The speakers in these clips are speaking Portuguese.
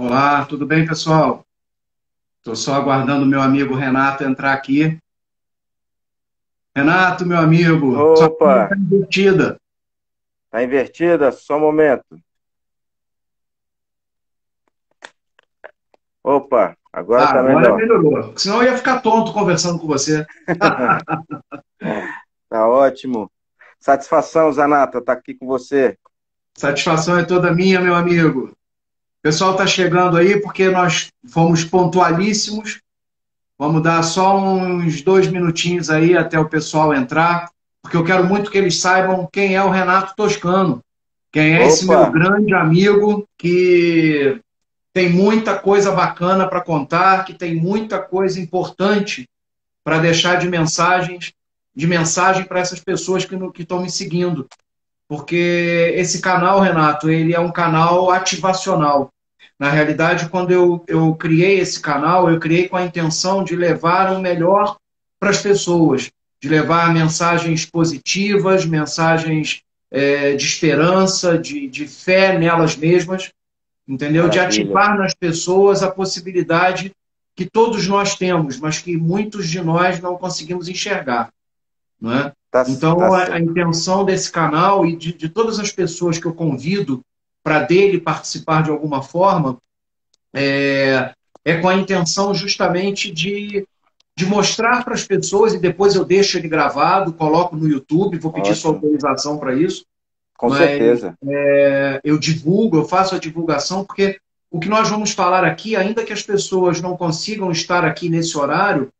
Olá, tudo bem, pessoal? Estou só aguardando o meu amigo Renato entrar aqui. Renato, meu amigo, sua câmera Opa, está invertida. tá invertida? Só um momento. Opa, agora Ah, tá agora melhor. melhorou. Senão eu ia ficar tonto conversando com você. Tá ótimo. Satisfação, Zanata, tá aqui com você. Satisfação é toda minha, meu amigo. O pessoal está chegando aí porque nós fomos pontualíssimos. Vamos dar só uns 2 minutinhos aí até o pessoal entrar, porque eu quero muito que eles saibam quem é o Renato Toscano, quem é esse meu Opa, grande amigo que tem muita coisa bacana para contar, que tem muita coisa importante para deixar de mensagem para essas pessoas que estão me seguindo. Porque esse canal, Renato, ele é um canal ativacional. Na realidade, quando eu criei esse canal, eu criei com a intenção de levar o melhor para as pessoas, de levar mensagens positivas, mensagens de esperança, de fé nelas mesmas, entendeu? De maravilha. ativar nas pessoas a possibilidade que todos nós temos, mas que muitos de nós não conseguimos enxergar, não é? Tá, tá Então, a certo. intenção desse canal e de todas as pessoas que eu convido para dele participar de alguma forma é com a intenção justamente de mostrar para as pessoas, e depois eu deixo ele gravado, coloco no YouTube, vou pedir sua Ótimo. autorização para isso, Com mas certeza. eu divulgo, eu faço a divulgação, porque o que nós vamos falar aqui, ainda que as pessoas não consigam estar aqui nesse horário,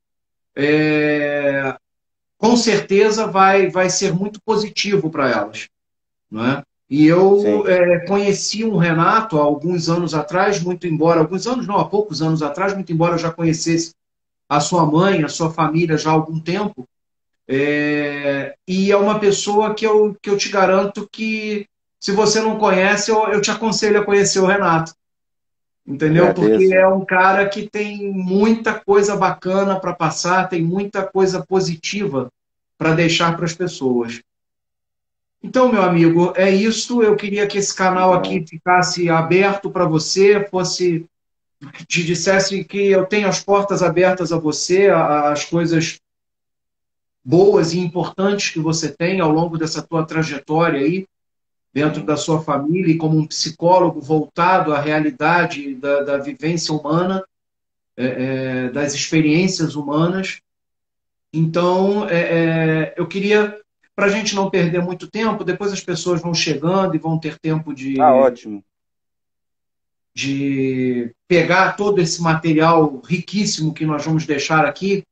com certeza vai ser muito positivo para elas, não é? E eu Sim. conheci um Renato há alguns anos atrás, muito embora, alguns anos não, há poucos anos atrás, muito embora eu já conhecesse a sua mãe, a sua família já há algum tempo, e é uma pessoa que eu te garanto que, se você não conhece, eu te aconselho a conhecer o Renato, entendeu? Porque Agradeço. é um cara que tem muita coisa bacana para passar, tem muita coisa positiva para deixar para as pessoas. Então, meu amigo, é isso. Eu queria que esse Que canal bom. aqui ficasse aberto para você, fosse, te dissesse que eu tenho as portas abertas a você, as coisas boas e importantes que você tem ao longo dessa tua trajetória aí, dentro Sim. da sua família, e como um psicólogo voltado à realidade da vivência humana, das experiências humanas. Então, eu queria, para a gente não perder muito tempo, depois as pessoas vão chegando e vão ter tempo Tá ótimo. de pegar todo esse material riquíssimo que nós vamos deixar aqui.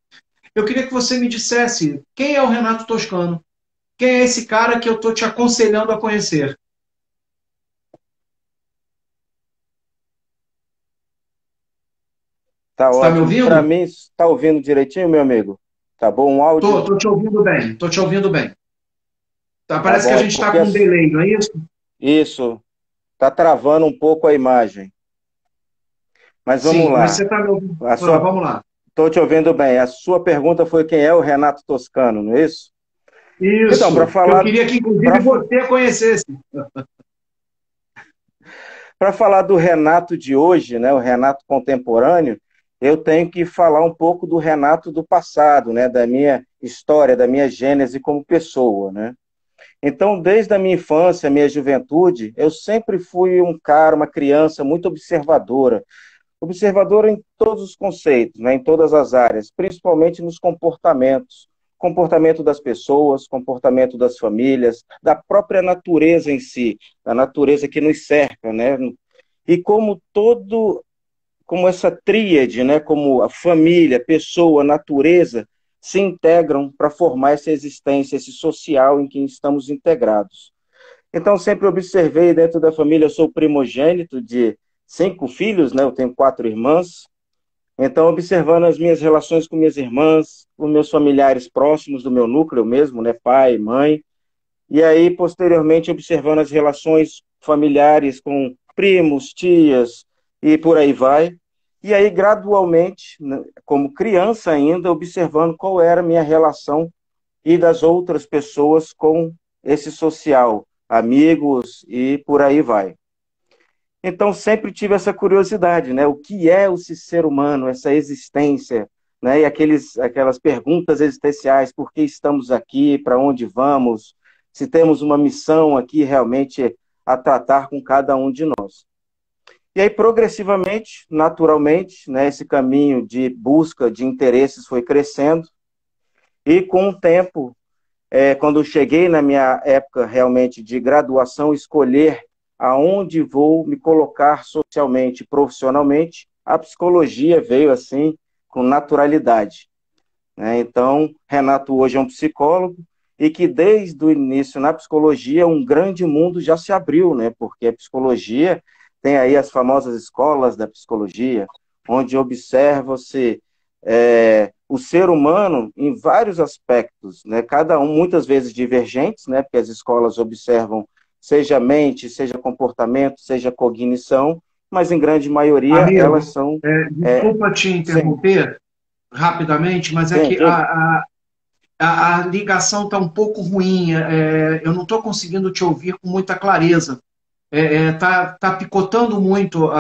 Eu queria que você me dissesse quem é o Renato Toscano, quem é esse cara que eu estou te aconselhando a conhecer. Tá Está me ótimo. Para ouvindo? mim, tá ouvindo direitinho, meu amigo? Tá bom o áudio? Tô te ouvindo bem, tô te ouvindo bem. Tá, Tá parece que bom. a É gente está porque com um delay, não é isso? isso tá travando um pouco a imagem. Mas vamos Sim, mas você lá. está me ouvindo. A Ah, sua vamos lá. Estou te ouvindo bem. A sua pergunta foi quem é o Renato Toscano, não é isso? Então, Isso, que eu queria que inclusive para você conhecesse. falar do Renato de hoje, né, o Renato contemporâneo, eu tenho que falar um pouco do Renato do passado, né, da minha história, da minha gênese como pessoa, né? Então, desde a minha infância, a minha juventude, eu sempre fui um cara, uma criança muito observadora, observador em todos os conceitos, né, em todas as áreas, principalmente nos comportamentos, comportamento das pessoas, comportamento das famílias, da própria natureza em si, da natureza que nos cerca, né? E como essa tríade, né, como a família, pessoa, natureza, se integram para formar essa existência, esse social em que estamos integrados. Então, sempre observei dentro da família, eu sou primogênito de 5 filhos, né? Eu tenho 4 irmãs. Então, observando as minhas relações com minhas irmãs, com meus familiares próximos do meu núcleo mesmo, né? Pai, mãe. E aí, posteriormente, observando as relações familiares com primos, tias e por aí vai. E aí, gradualmente, né, como criança ainda, observando qual era a minha relação e das outras pessoas com esse social, amigos e por aí vai. Então, sempre tive essa curiosidade, né? O que é o ser humano, essa existência, né? E aquelas perguntas existenciais: por que estamos aqui, para onde vamos, se temos uma missão aqui realmente a tratar com cada um de nós. E aí, progressivamente, naturalmente, né, esse caminho de busca de interesses foi crescendo, e com o tempo, quando eu cheguei na minha época realmente de graduação, escolher aonde vou me colocar socialmente, profissionalmente, a psicologia veio assim com naturalidade, né? Então, Renato hoje é um psicólogo e que desde o início na psicologia um grande mundo já se abriu, né? Porque a psicologia tem aí as famosas escolas da psicologia, onde observa-se o ser humano em vários aspectos, né? Cada um muitas vezes divergentes, né? Porque as escolas observam seja mente, seja comportamento, seja cognição, mas em grande maioria elas Amigo, são... desculpa te sim, interromper rapidamente, mas é sim, que diga. a ligação está um pouco ruim. Eu não estou conseguindo te ouvir com muita clareza. Tá picotando muito.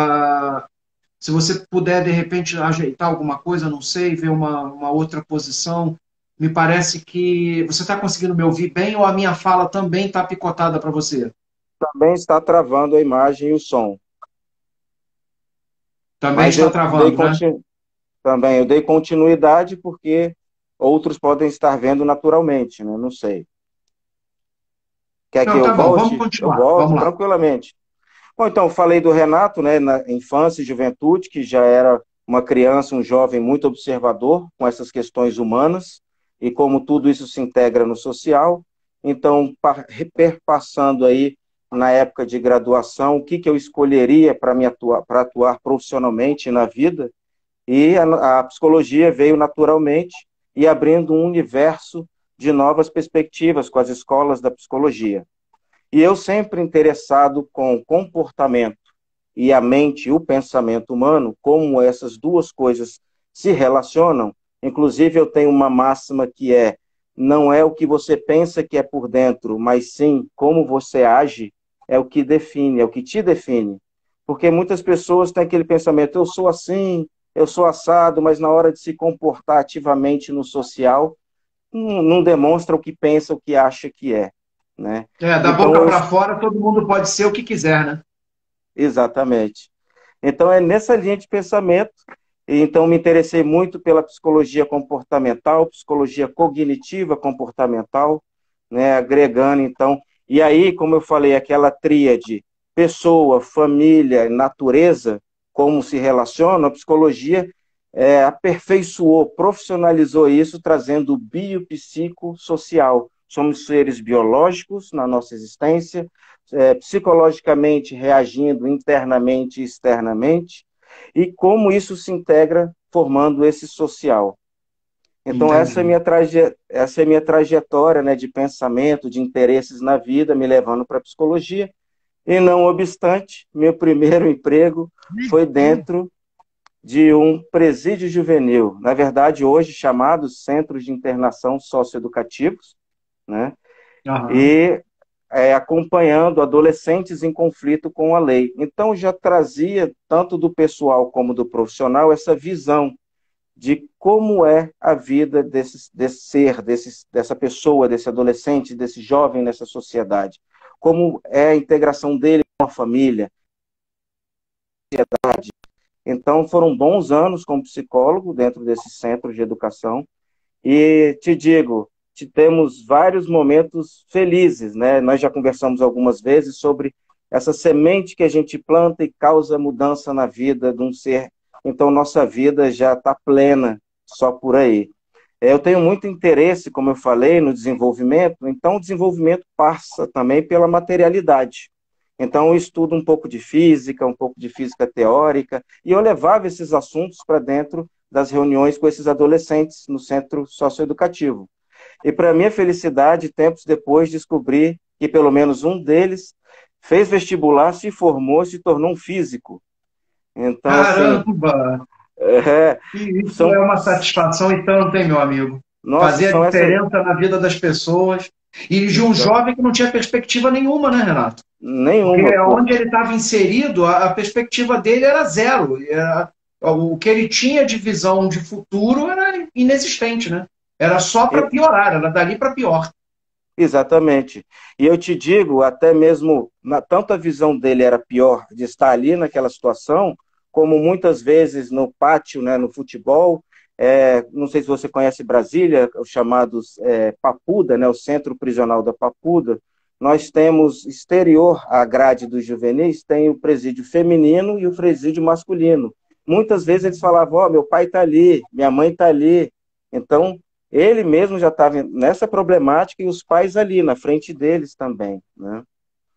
Se você puder, de repente, ajeitar alguma coisa, não sei, ver uma outra posição. Me parece que você está conseguindo me ouvir bem ou a minha fala também está picotada para você? Também está travando a imagem e o som. Também Mas está travando, né? também eu dei continuidade porque outros podem estar vendo naturalmente, né? Não sei. Quer que Não, eu tá bom, vamos volte? Eu continuar. volto Vamos lá. tranquilamente. Bom, então, falei do Renato, né, na infância e juventude, que já era uma criança, um jovem muito observador com essas questões humanas e como tudo isso se integra no social. Então, perpassando aí na época de graduação, o que que eu escolheria para atuar profissionalmente na vida, e a psicologia veio naturalmente e abrindo um universo de novas perspectivas com as escolas da psicologia. E eu sempre interessado com o comportamento e a mente e o pensamento humano, como essas duas coisas se relacionam. Inclusive, eu tenho uma máxima que não é o que você pensa que é por dentro, mas sim como você age, é o que define, é o que te define. Porque muitas pessoas têm aquele pensamento: eu sou assim, eu sou assado, mas na hora de se comportar ativamente no social, não demonstra o que pensa, o que acha que é, né? Da Então, boca para fora, todo mundo pode ser o que quiser, né? exatamente. Então, é nessa linha de pensamento. E então, me interessei muito pela psicologia comportamental, psicologia cognitiva comportamental, né, agregando, então. E aí, como eu falei, aquela tríade pessoa, família, natureza, como se relacionam, a psicologia aperfeiçoou, profissionalizou isso, trazendo o biopsicossocial. Somos seres biológicos na nossa existência, psicologicamente reagindo internamente e externamente, e como isso se integra formando esse social. Então, Entendi. essa é a minha trajetória, né, de pensamento, de interesses na vida, me levando para a psicologia. E, não obstante, meu primeiro emprego foi dentro de um presídio juvenil, na verdade, hoje chamados Centros de Internação Socioeducativos, né? Aham. E acompanhando adolescentes em conflito com a lei. Então, já trazia, tanto do pessoal como do profissional, essa visão de como é a vida desse ser, dessa pessoa, desse adolescente, desse jovem nessa sociedade. Como é a integração dele com a família. Então, foram bons anos como psicólogo dentro desse centro de educação. E te digo, temos vários momentos felizes, né? Nós já conversamos algumas vezes sobre essa semente que a gente planta e causa mudança na vida de um ser. Então, nossa vida já está plena só por aí. Eu tenho muito interesse, como eu falei, no desenvolvimento. Então, o desenvolvimento passa também pela materialidade. Então, eu estudo um pouco de física teórica, e eu levava esses assuntos para dentro das reuniões com esses adolescentes no centro socioeducativo. E, para minha felicidade, tempos depois, descobri que pelo menos um deles fez vestibular, se formou, se tornou um físico. Então, assim, Caramba! é, E isso é são, uma satisfação e tanto, hein, meu amigo? nossa, Fazer a são essas, diferença na vida das pessoas. E de um jovem que não tinha perspectiva nenhuma, né, Renato? Nenhuma, Porque pô. onde ele estava inserido, a perspectiva dele era zero. O que ele tinha de visão de futuro era inexistente, né? Era só para piorar, era dali para pior. Exatamente. E eu te digo, até mesmo, tanto a visão dele era pior de estar ali naquela situação, como muitas vezes no pátio, né, no futebol, não sei se você conhece Brasília, os chamados Papuda, né, o Centro Prisional da Papuda, nós temos exterior à grade dos juvenis, tem o presídio feminino e o presídio masculino. Muitas vezes eles falavam, ó, meu pai está ali, minha mãe está ali. Então, ele mesmo já estava nessa problemática e os pais ali, na frente deles também, né?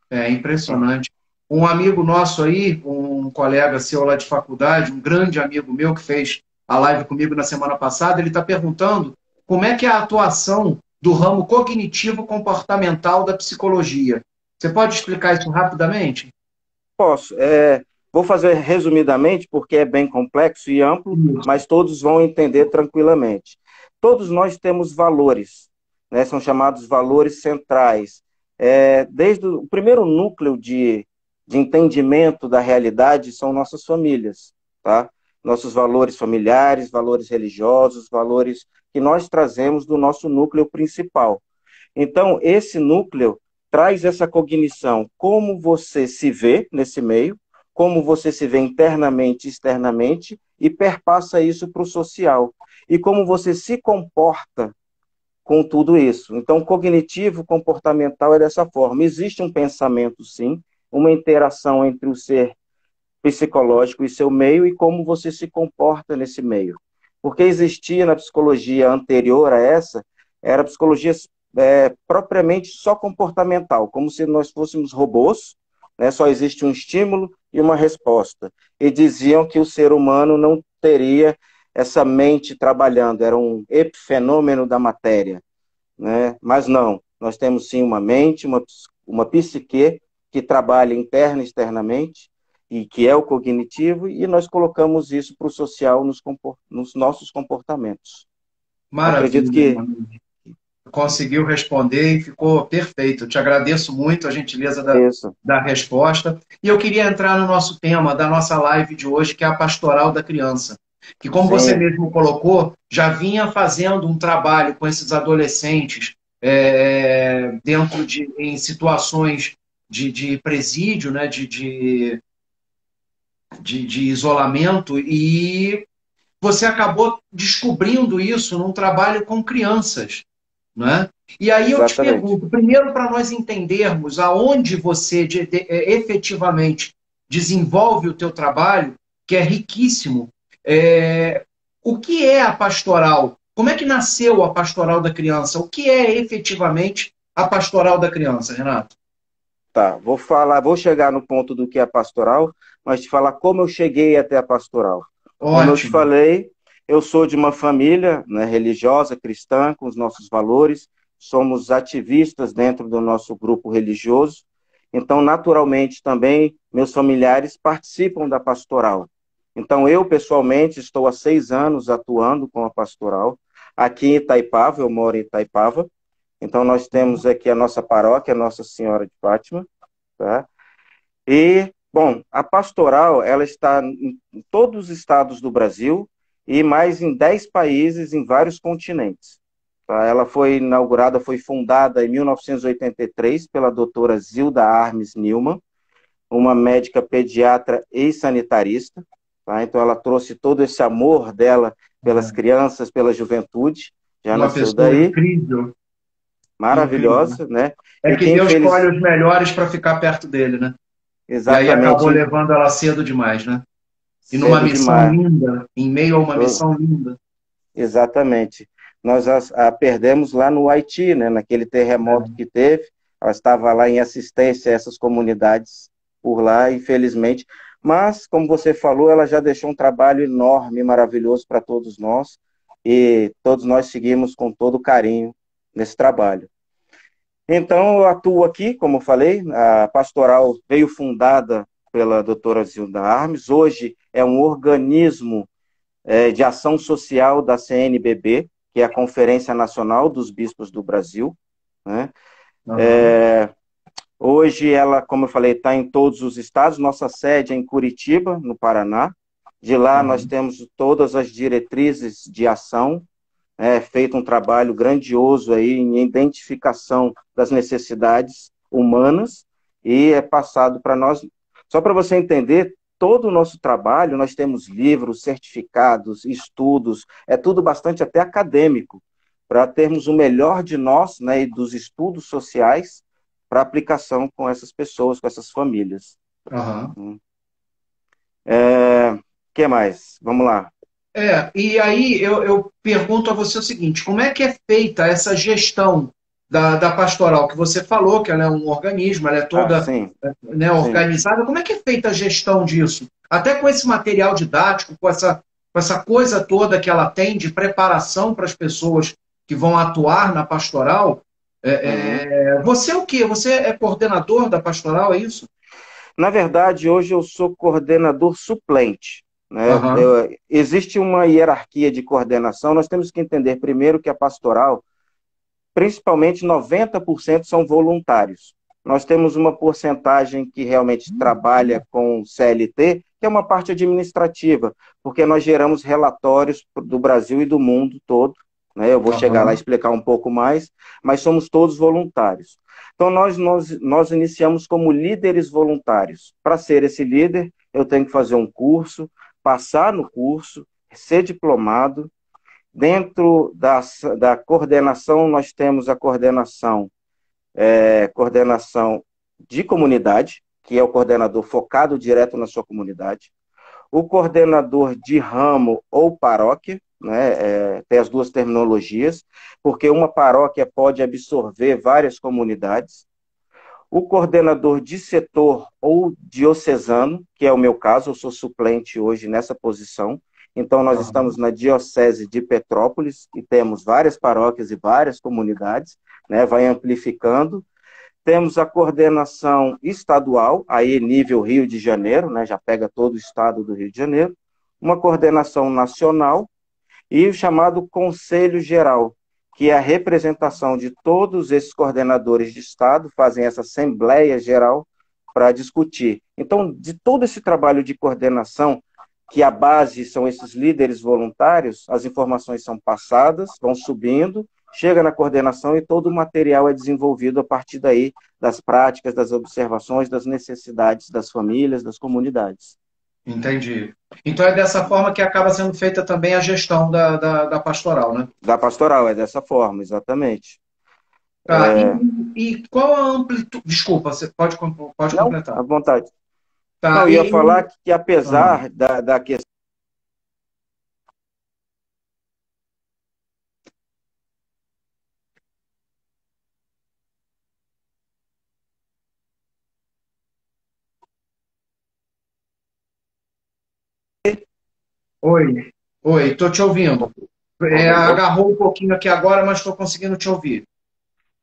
É impressionante. Um amigo nosso aí, um colega seu lá de faculdade, um grande amigo meu que fez a live comigo na semana passada, ele está perguntando como é que é a atuação do ramo cognitivo-comportamental da psicologia. Você pode explicar isso rapidamente? Posso. Vou fazer resumidamente, porque é bem complexo e amplo, Isso. mas todos vão entender tranquilamente. Todos nós temos valores, né? São chamados valores centrais. Desde o primeiro núcleo de entendimento da realidade são nossas famílias, tá? Nossos valores familiares, valores religiosos, valores que nós trazemos do nosso núcleo principal. Então, esse núcleo traz essa cognição, como você se vê nesse meio, como você se vê internamente e externamente, e perpassa isso para o social. E como você se comporta com tudo isso. Então, cognitivo comportamental é dessa forma. Existe um pensamento, sim, uma interação entre o ser psicológico e seu meio e como você se comporta nesse meio. Porque existia na psicologia anterior a essa, era a psicologia propriamente só comportamental, como se nós fôssemos robôs, né? Só existe um estímulo e uma resposta. E diziam que o ser humano não teria essa mente trabalhando, era um epifenômeno da matéria, né? Mas não, nós temos sim uma mente, uma psique que trabalha interna e externamente, e que é o cognitivo, e nós colocamos isso para o social nos nossos comportamentos. Acredito Maravilha, que mano. Conseguiu responder e ficou perfeito. Eu te agradeço muito a gentileza isso. da resposta. E eu queria entrar no nosso tema da nossa live de hoje, que é a pastoral da criança. Que, como você Sim, mesmo colocou, já vinha fazendo um trabalho com esses adolescentes dentro em situações de presídio, né, de isolamento, e você acabou descobrindo isso num trabalho com crianças. Né? E aí eu te exatamente. pergunto, primeiro para nós entendermos aonde você efetivamente desenvolve o teu trabalho, que é riquíssimo, o que é a pastoral? Como é que nasceu a pastoral da criança? O que é efetivamente a pastoral da criança, Renato? Tá, vou chegar no ponto do que é pastoral, mas te falar como eu cheguei até a pastoral. Como eu te Ótimo. falei, eu sou de uma família, né, religiosa, cristã, com os nossos valores, somos ativistas dentro do nosso grupo religioso, então, naturalmente, também meus familiares participam da pastoral. Então, eu, pessoalmente, estou há 6 anos atuando com a pastoral, aqui em Itaipava, eu moro em Itaipava, então, nós temos aqui a nossa paróquia, Nossa Senhora de Fátima, tá? E, bom, a pastoral, ela está em todos os estados do Brasil e mais em 10 países em vários continentes. Tá? Ela foi inaugurada, foi fundada em 1983 pela doutora Zilda Armes Nilman, uma médica pediatra e sanitarista. Tá? Então, ela trouxe todo esse amor dela pelas crianças, pela juventude, já Uma nasceu pessoa daí, incrível, incrível. maravilhosa, né? É E que que Deus escolhe infeliz... os melhores para ficar perto dele, né? E aí acabou Exatamente, levando ela cedo demais, né? E numa cedo missão demais. linda, em meio a uma missão linda. Exatamente. Nós a perdemos lá no Haiti, né, naquele terremoto que teve. Ela estava lá em assistência a essas comunidades por lá, infelizmente. Mas, como você falou, ela já deixou um trabalho enorme, maravilhoso para todos nós. E todos nós seguimos com todo carinho nesse trabalho. Então, eu atuo aqui, como eu falei, a pastoral veio fundada pela doutora Zilda Armes. Hoje é um organismo de ação social da CNBB, que é a Conferência Nacional dos Bispos do Brasil. né? Aham, Hoje ela, como eu falei, está em todos os estados. Nossa sede é em Curitiba, no Paraná. De lá nós aham. temos todas as diretrizes de ação, feito um trabalho grandioso aí em identificação das necessidades humanas e é passado para nós. Só para você entender, todo o nosso trabalho, nós temos livros, certificados, estudos, é tudo bastante até acadêmico, para termos o melhor de nós, né, e dos estudos sociais para aplicação com essas pessoas, com essas famílias. Aham. Que mais? Vamos lá. E aí eu pergunto a você o seguinte: como é que é feita essa gestão da pastoral que você falou, que ela é um organismo, ela é Ah, toda, sim, né, sim. organizada? Como é que é feita a gestão disso? Até com esse material didático, com essa coisa toda que ela tem de preparação para as pessoas que vão atuar na pastoral. Uhum. Você é o quê? Você é coordenador da pastoral, é isso? Na verdade, hoje eu sou coordenador suplente, né? Aham, Existe uma hierarquia de coordenação. Nós temos que entender primeiro que a pastoral, principalmente 90% são voluntários. Nós temos uma porcentagem que realmente trabalha com CLT, que é uma parte administrativa, porque nós geramos relatórios do Brasil e do mundo todo, né? Eu vou chegar lá e aham. explicar um pouco mais, mas somos todos voluntários. Então, nós iniciamos como líderes voluntários. Para ser esse líder, eu tenho que fazer um curso, passar no curso, ser diplomado. Dentro da coordenação, nós temos a coordenação de comunidade, que é o coordenador focado direto na sua comunidade, o coordenador de ramo ou paróquia, né, tem as duas terminologias, porque uma paróquia pode absorver várias comunidades, o coordenador de setor ou diocesano, que é o meu caso, eu sou suplente hoje nessa posição. Então, nós estamos Aham. na Diocese de Petrópolis e temos várias paróquias e várias comunidades, né? Vai amplificando. Temos a coordenação estadual, aí nível Rio de Janeiro, né? Já pega todo o estado do Rio de Janeiro. Uma coordenação nacional e o chamado Conselho Geral, que é a representação de todos esses coordenadores de Estado, fazem essa Assembleia Geral para discutir. Então, de todo esse trabalho de coordenação, que a base são esses líderes voluntários, as informações são passadas, vão subindo, chega na coordenação e todo o material é desenvolvido a partir daí das práticas, das observações, das necessidades das famílias, das comunidades. Entendi. Então é dessa forma que acaba sendo feita também a gestão da pastoral, né? Da pastoral, é dessa forma, exatamente. Tá. E qual a amplitude. Desculpa, você pode Não, completar. à vontade. Não, Tá. eu ia falar que Ah, apesar da questão. oi, oi, estou te ouvindo. Agarrou um pouquinho aqui agora, mas estou conseguindo te ouvir.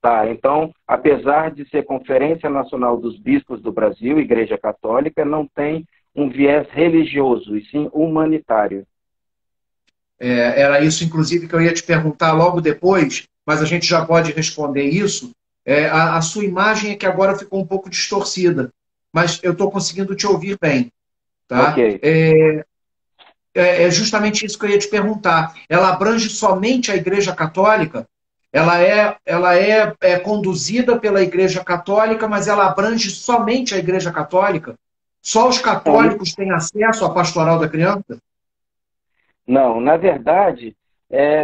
Tá, então, apesar de ser Conferência Nacional dos Bispos do Brasil, Igreja Católica, não tem um viés religioso, e sim humanitário. Era isso, inclusive, que eu ia te perguntar logo depois, mas a gente já pode responder isso. A sua imagem é que agora ficou um pouco distorcida, mas eu estou conseguindo te ouvir bem, Ok. tá? É justamente isso que eu ia te perguntar. Ela abrange somente a Igreja Católica? Ela é conduzida pela Igreja Católica, mas ela abrange somente a Igreja Católica? Só os Não, católicos têm acesso à pastoral da criança? não, na verdade,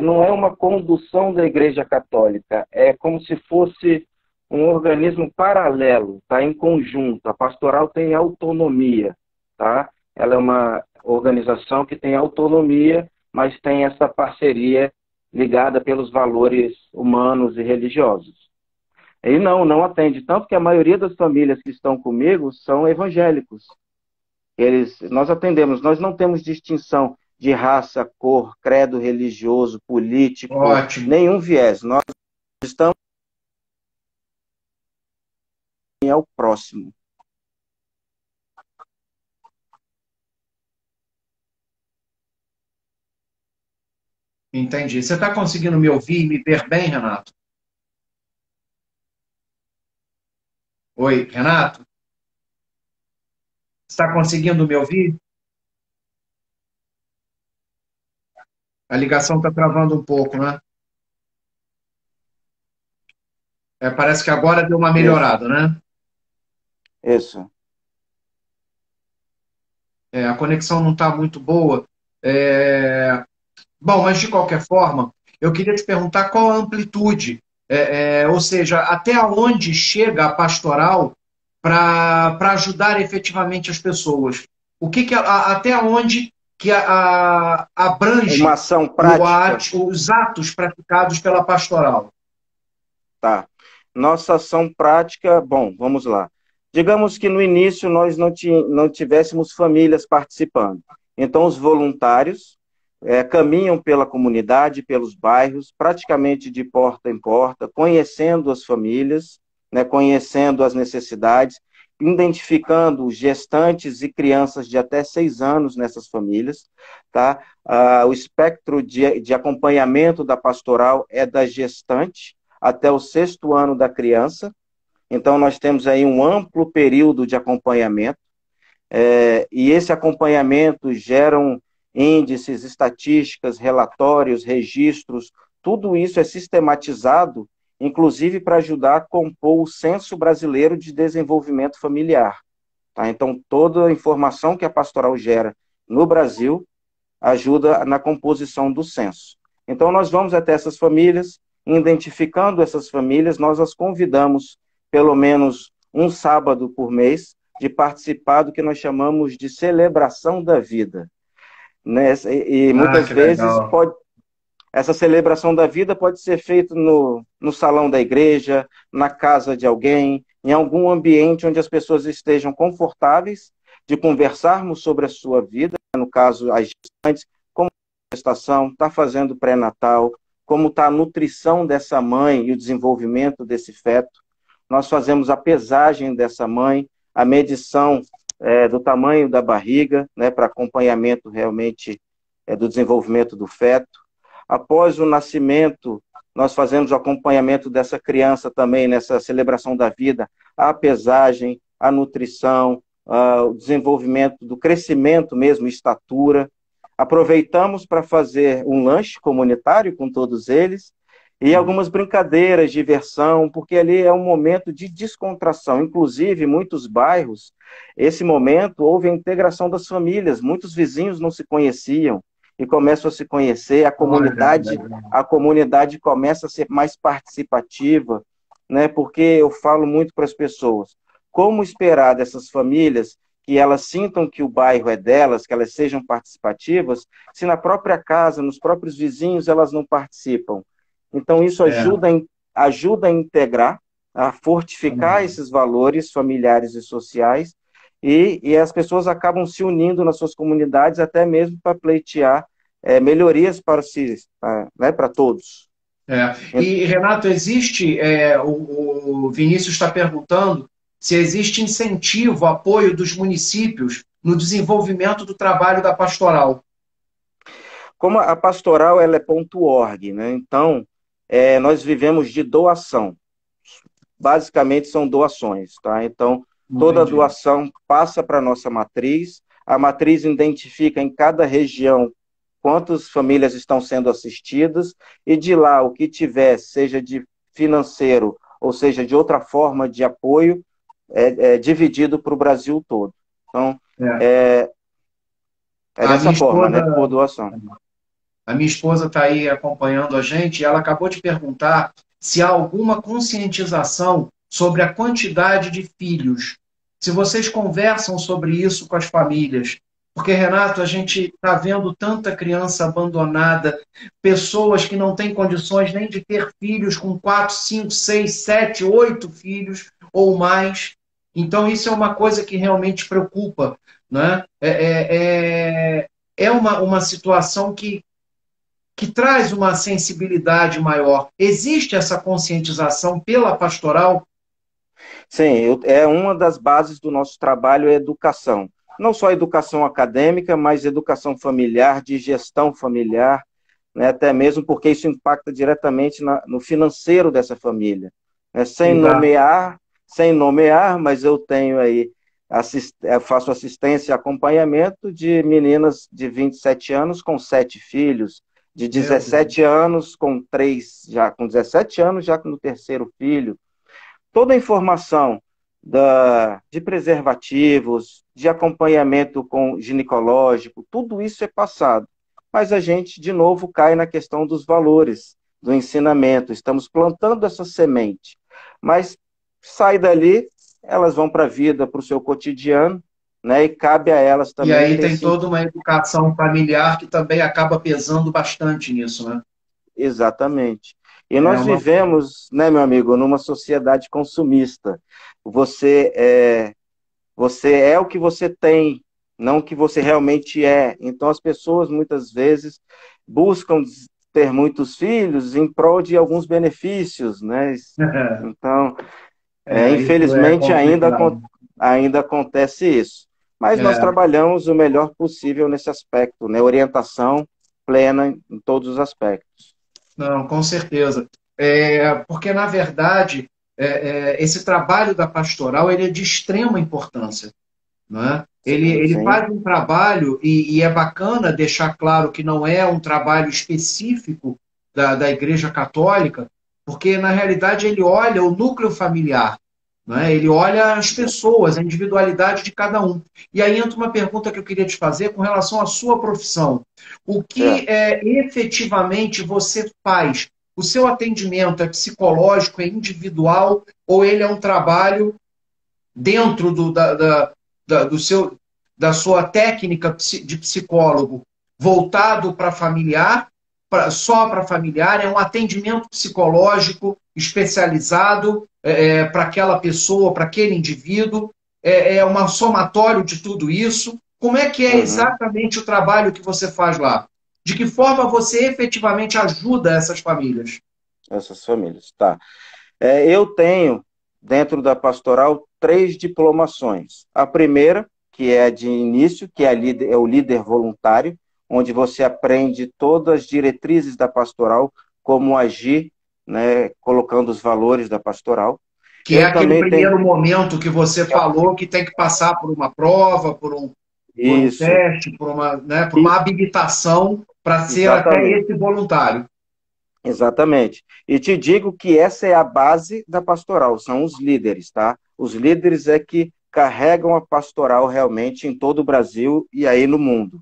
não é uma condução da Igreja Católica, é como se fosse um organismo paralelo, tá? Em conjunto. A pastoral tem autonomia, tá? Ela é uma organização que tem autonomia, mas tem essa parceria ligada pelos valores humanos e religiosos. E não atende, tanto que a maioria das famílias que estão comigo são evangélicos. Nós atendemos, nós não temos distinção de raça, cor, credo religioso, político, Ótimo. nenhum viés. Nós estamos ao próximo. Entendi. Você está conseguindo me ouvir e me ver bem, Renato? Oi, Renato, está conseguindo me ouvir? A ligação está travando um pouco, né? Parece que agora deu uma Isso, melhorada, né? isso. A conexão não está muito boa. É, Bom, mas de qualquer forma, eu queria te perguntar qual a amplitude, ou seja, até onde chega a pastoral para ajudar efetivamente as pessoas? O que até onde que Uma abrange ação prática, os atos praticados pela pastoral? tá? Nossa ação prática, bom, vamos lá. Digamos que no início nós não tivéssemos famílias participando. Então, os voluntários caminham pela comunidade, pelos bairros, praticamente de porta em porta, conhecendo as famílias, né, conhecendo as necessidades, identificando gestantes e crianças de até 6 anos nessas famílias. Tá? O espectro de acompanhamento da pastoral é da gestante até o 6º ano da criança. Então, nós temos aí um amplo período de acompanhamento, e esse acompanhamento gera índices, estatísticas, relatórios, registros, tudo isso é sistematizado, inclusive para ajudar a compor o Censo Brasileiro de Desenvolvimento Familiar. Tá? Então, toda a informação que a pastoral gera no Brasil ajuda na composição do censo. Então, nós vamos até essas famílias, identificando essas famílias, nós as convidamos, pelo menos um sábado por mês, de participar do que nós chamamos de celebração da vida. Né? E Ah, muitas que vezes legal. essa celebração da vida pode ser feita no salão da igreja, na casa de alguém, em algum ambiente onde as pessoas estejam confortáveis de conversarmos sobre a sua vida, no caso, as gestantes, como a gestação, está fazendo pré-natal, como está a nutrição dessa mãe e o desenvolvimento desse feto. Nós fazemos a pesagem dessa mãe, a medição do tamanho da barriga, né, para acompanhamento realmente do desenvolvimento do feto. Após o nascimento, nós fazemos o acompanhamento dessa criança também nessa celebração da vida, a pesagem, a nutrição, o desenvolvimento do crescimento mesmo, estatura. Aproveitamos para fazer um lanche comunitário com todos eles e algumas brincadeiras, diversão, porque ali é um momento de descontração. Inclusive, em muitos bairros, esse momento houve a integração das famílias, muitos vizinhos não se conheciam e começam a se conhecer, Olha, a comunidade começa a ser mais participativa, né? Porque eu falo muito para as pessoas, como esperar dessas famílias que elas sintam que o bairro é delas, que elas sejam participativas, se na própria casa, nos próprios vizinhos, elas não participam. Então, isso é, ajuda a integrar, a fortificar esses valores familiares e sociais, e as pessoas acabam se unindo nas suas comunidades, até mesmo para pleitear melhorias né, para todos. E, Renato, existe, o Vinícius está perguntando se existe incentivo, apoio dos municípios no desenvolvimento do trabalho da pastoral. Como a pastoral ela é .org, né? Então, nós vivemos de doação. Basicamente são doações, tá? Então, toda Entendi. doação passa para a nossa matriz, a matriz identifica em cada região quantas famílias estão sendo assistidas, e de lá, o que tiver, seja de financeiro, ou seja, de outra forma de apoio, é dividido para o Brasil todo. Então, É. é A minha dessa forma, né? Por esposa, doação. a minha esposa está aí acompanhando a gente e ela acabou de perguntar se há alguma conscientização sobre a quantidade de filhos. Se vocês conversam sobre isso com as famílias. Porque, Renato, a gente está vendo tanta criança abandonada, pessoas que não têm condições nem de ter filhos com 4, 5, 6, 7, 8 filhos ou mais. Então, isso é uma coisa que realmente preocupa. Né? É uma situação que traz uma sensibilidade maior. Existe essa conscientização pela pastoral? Sim, é uma das bases do nosso trabalho é educação. Não só educação acadêmica, mas educação familiar, de gestão familiar, né, até mesmo porque isso impacta diretamente no financeiro dessa família. Né, Exato. sem nomear, mas eu tenho aí, faço assistência e acompanhamento de meninas de 27 anos com 7 filhos, de Meu Deus. 17 anos com 3, já com 17 anos, já no terceiro filho. Toda a informação de preservativos, de acompanhamento com ginecológico, tudo isso é passado. Mas a gente, de novo, cai na questão dos valores, do ensinamento. Estamos plantando essa semente. Mas sai dali, elas vão para a vida, para o seu cotidiano, né? E cabe a elas E também aí ter tem esse. toda uma educação familiar que também acaba pesando bastante nisso, né? Exatamente. E É nós uma... vivemos, né, meu amigo, numa sociedade consumista. Você é, você é o que você tem, não o que você realmente é. Então as pessoas muitas vezes buscam ter muitos filhos em prol de alguns benefícios, né? Então, isso é infelizmente complicado. ainda acontece isso. Mas nós É, trabalhamos o melhor possível nesse aspecto, né? Orientação plena em todos os aspectos. não, com certeza. Porque, na verdade, esse trabalho da pastoral ele é de extrema importância, né? Sim, Ele sim. faz um trabalho, e é bacana deixar claro que não é um trabalho específico da Igreja Católica, porque, na realidade, ele olha o núcleo familiar, né? Ele olha as pessoas, a individualidade de cada um. E aí entra uma pergunta que eu queria te fazer com relação à sua profissão. O que Certo. efetivamente você faz? O seu atendimento é psicológico, é individual, ou ele é um trabalho dentro do seu, da sua técnica de psicólogo voltado para familiar, só para familiar, é um atendimento psicológico especializado para aquela pessoa, para aquele indivíduo, é um somatório de tudo isso. Como é que é Uhum. exatamente o trabalho que você faz lá? De que forma você efetivamente ajuda essas famílias? Essas famílias, tá. Eu tenho, dentro da pastoral, 3 diplomações. A primeira, que é de início, que é o líder voluntário, onde você aprende todas as diretrizes da pastoral, como agir, né, colocando os valores da pastoral. Que é Eu aquele também tenho primeiro momento que você falou que tem que passar por uma prova, por um isso, teste, por e, uma habilitação para ser até exatamente, esse voluntário. exatamente. E te digo que essa é a base da pastoral, são os líderes, tá? Os líderes é que carregam a pastoral realmente em todo o Brasil e aí no mundo.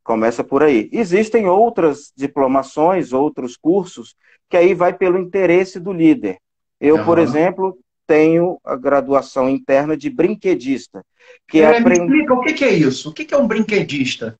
Começa por aí. Existem outras diplomações, outros cursos, que aí vai pelo interesse do líder. Eu, por Uhum. exemplo, tenho a graduação interna de brinquedista, que é Me aprender. explica o que que é isso? O que que é um brinquedista?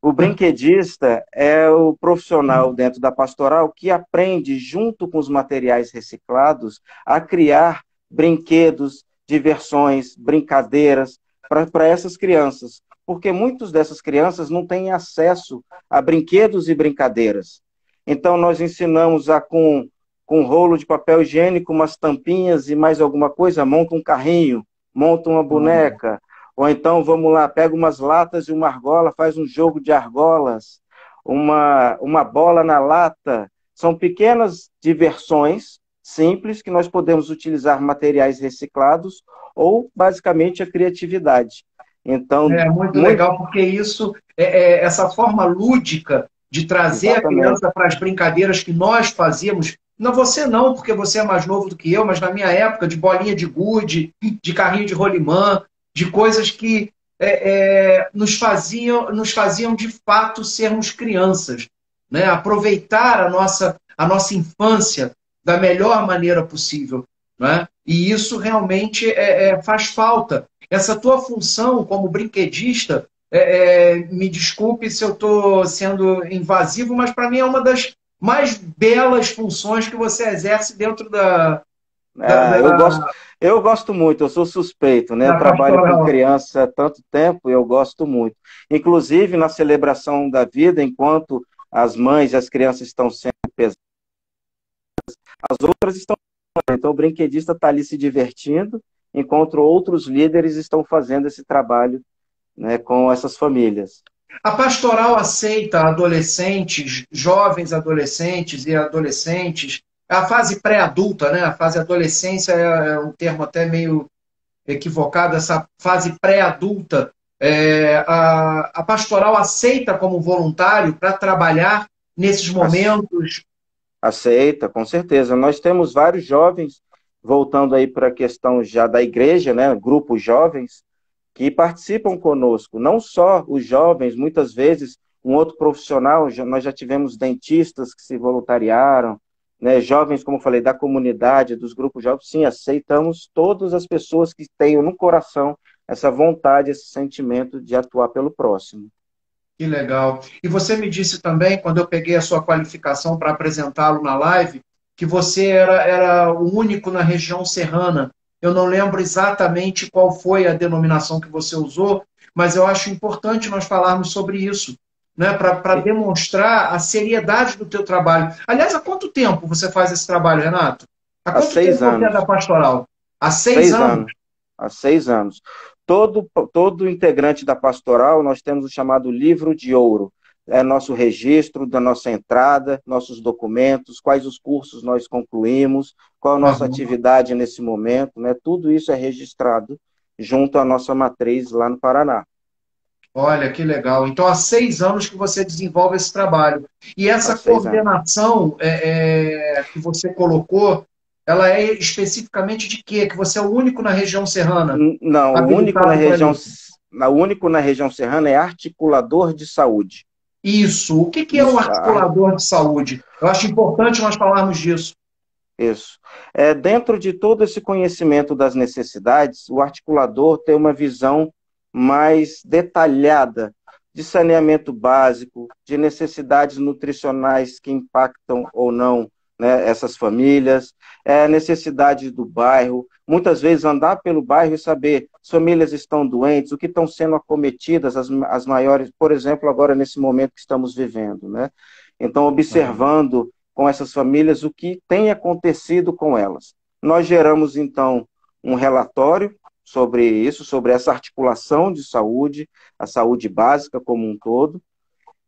O brinquedista é o profissional dentro da pastoral que aprende, junto com os materiais reciclados, a criar brinquedos, diversões, brincadeiras para essas crianças. Porque muitas dessas crianças não têm acesso a brinquedos e brincadeiras. Então, nós ensinamos com um rolo de papel higiênico, umas tampinhas e mais alguma coisa, monta um carrinho, monta uma Uhum. boneca, ou então, vamos lá, pega umas latas e uma argola, faz um jogo de argolas, uma bola na lata. São pequenas diversões simples que nós podemos utilizar materiais reciclados ou, basicamente, a criatividade. Então, É muito muito. legal, porque isso, essa forma lúdica de trazer a Exatamente. criança para as brincadeiras que nós fazíamos. Não, você não, porque você é mais novo do que eu, mas na minha época, de bolinha de gude, de carrinho de rolimã, de coisas que nos faziam de fato sermos crianças, né? Aproveitar a nossa infância da melhor maneira possível, né? E isso realmente faz falta. Essa tua função como brinquedista, me desculpe se eu estou sendo invasivo, mas para mim é uma das mais belas funções que você exerce dentro da, Ah, da, eu gosto muito, eu sou suspeito, né? Eu da trabalho com pastoral. criança há tanto tempo e eu gosto muito. Inclusive, na celebração da vida, enquanto as mães e as crianças estão sendo pesadas, as outras estão. Então, o brinquedista está ali se divertindo, enquanto outros líderes estão fazendo esse trabalho, né, com essas famílias. A pastoral aceita adolescentes, jovens adolescentes e adolescentes, a fase pré-adulta, né? A fase adolescência é um termo até meio equivocado, essa fase pré-adulta, a pastoral aceita como voluntário para trabalhar nesses momentos? Aceita, com certeza. Nós temos vários jovens, voltando aí para a questão já da igreja, né? Grupos jovens, que participam conosco. Não só os jovens, muitas vezes um outro profissional, nós já tivemos dentistas que se voluntariaram, né? Jovens, como eu falei, da comunidade, dos grupos jovens, sim, aceitamos todas as pessoas que tenham no coração essa vontade, esse sentimento de atuar pelo próximo. Que legal. E você me disse também, quando eu peguei a sua qualificação para apresentá-lo na live, que você era o único na região serrana. Eu não lembro exatamente qual foi a denominação que você usou, mas eu acho importante nós falarmos sobre isso, né? Para demonstrar a seriedade do teu trabalho. Aliás, há quanto tempo você faz esse trabalho, Renato? Há Há quanto tempo seis você é da anos. pastoral? Há 6 anos? 6 anos. Há 6 anos. Todo integrante da pastoral, nós temos o chamado livro de ouro. É nosso registro da nossa entrada, nossos documentos, quais os cursos nós concluímos, qual a nossa Aham. atividade nesse momento, né? Tudo isso é registrado junto à nossa matriz lá no Paraná. Olha, que legal. Então, há 6 anos que você desenvolve esse trabalho. E Há essa 6 anos. coordenação que você colocou, ela é especificamente de quê? Que você é o único na região serrana Não, habilitado para isso. o único na região serrana é articulador de saúde. Isso. O que é um Isso, articulador de saúde? Eu acho importante nós falarmos disso. isso. Dentro de todo esse conhecimento das necessidades, o articulador tem uma visão mais detalhada de saneamento básico, de necessidades nutricionais que impactam ou não, né, essas famílias, necessidades do bairro, muitas vezes andar pelo bairro e saber se famílias estão doentes, o que estão sendo acometidas, as maiores, por exemplo, agora nesse momento que estamos vivendo, né? Então, Aham. observando com essas famílias o que tem acontecido com elas. Nós geramos, então, um relatório sobre isso, sobre essa articulação de saúde, a saúde básica como um todo,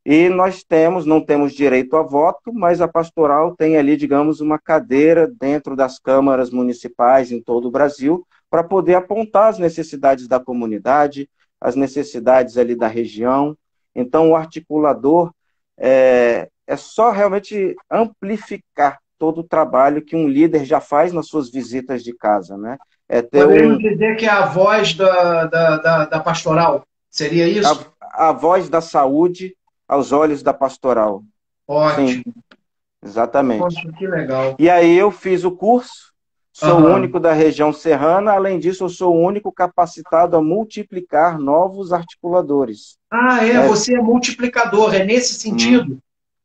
e nós não temos direito a voto, mas a pastoral tem ali, digamos, uma cadeira dentro das câmaras municipais em todo o Brasil, para poder apontar as necessidades da comunidade, as necessidades ali da região. Então, o articulador é só realmente amplificar todo o trabalho que um líder já faz nas suas visitas de casa, né? É ter Poderíamos dizer que é a voz da pastoral. Seria isso? a voz da saúde aos olhos da pastoral. Sim, Ótimo. exatamente. Poxa, que legal. E aí eu fiz o curso, sou o Aham. único da região serrana, além disso eu sou o único capacitado a multiplicar novos articuladores, Ah, né? você é multiplicador, é nesse sentido.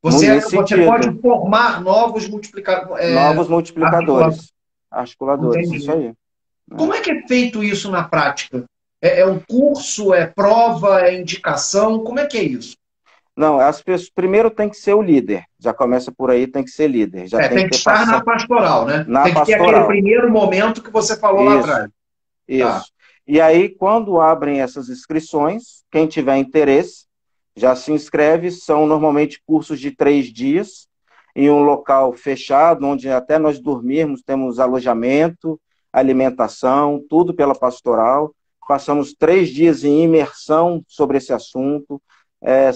Nesse Você pode sentido, formar novos multiplicadores, novos articuladores. multiplicadores, articuladores, isso Entendi. aí, né? Como é que é feito isso na prática? É um curso, é prova, é indicação? Como é que é isso? Não, as pessoas, primeiro tem que ser o líder, já começa por aí, tem que ser líder, já tem Tem que que ter estar na passado pastoral, né? na Tem que ter aquele pastoral. primeiro momento que você falou lá Isso, atrás. Tá. isso. E aí, quando abrem essas inscrições, quem tiver interesse, já se inscreve, são normalmente cursos de 3 dias, em um local fechado, onde até nós dormirmos, temos alojamento, alimentação, tudo pela pastoral. Passamos 3 dias em imersão sobre esse assunto,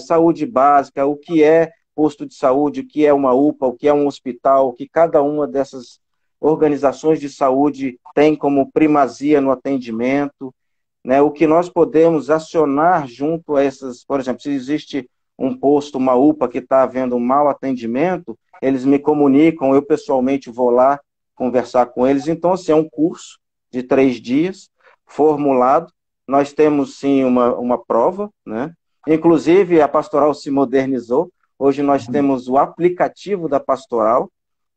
saúde básica, o que é posto de saúde, o que é uma UPA, o que é um hospital, o que cada uma dessas organizações de saúde tem como primazia no atendimento, né? O que nós podemos acionar junto a essas, por exemplo, se existe um posto, uma UPA que está havendo um mau atendimento, eles me comunicam, eu pessoalmente vou lá conversar com eles. Então, assim, é um curso de 3 dias, formulado. Nós temos, sim, uma prova, né? Inclusive, a pastoral se modernizou. Hoje nós temos o aplicativo da pastoral,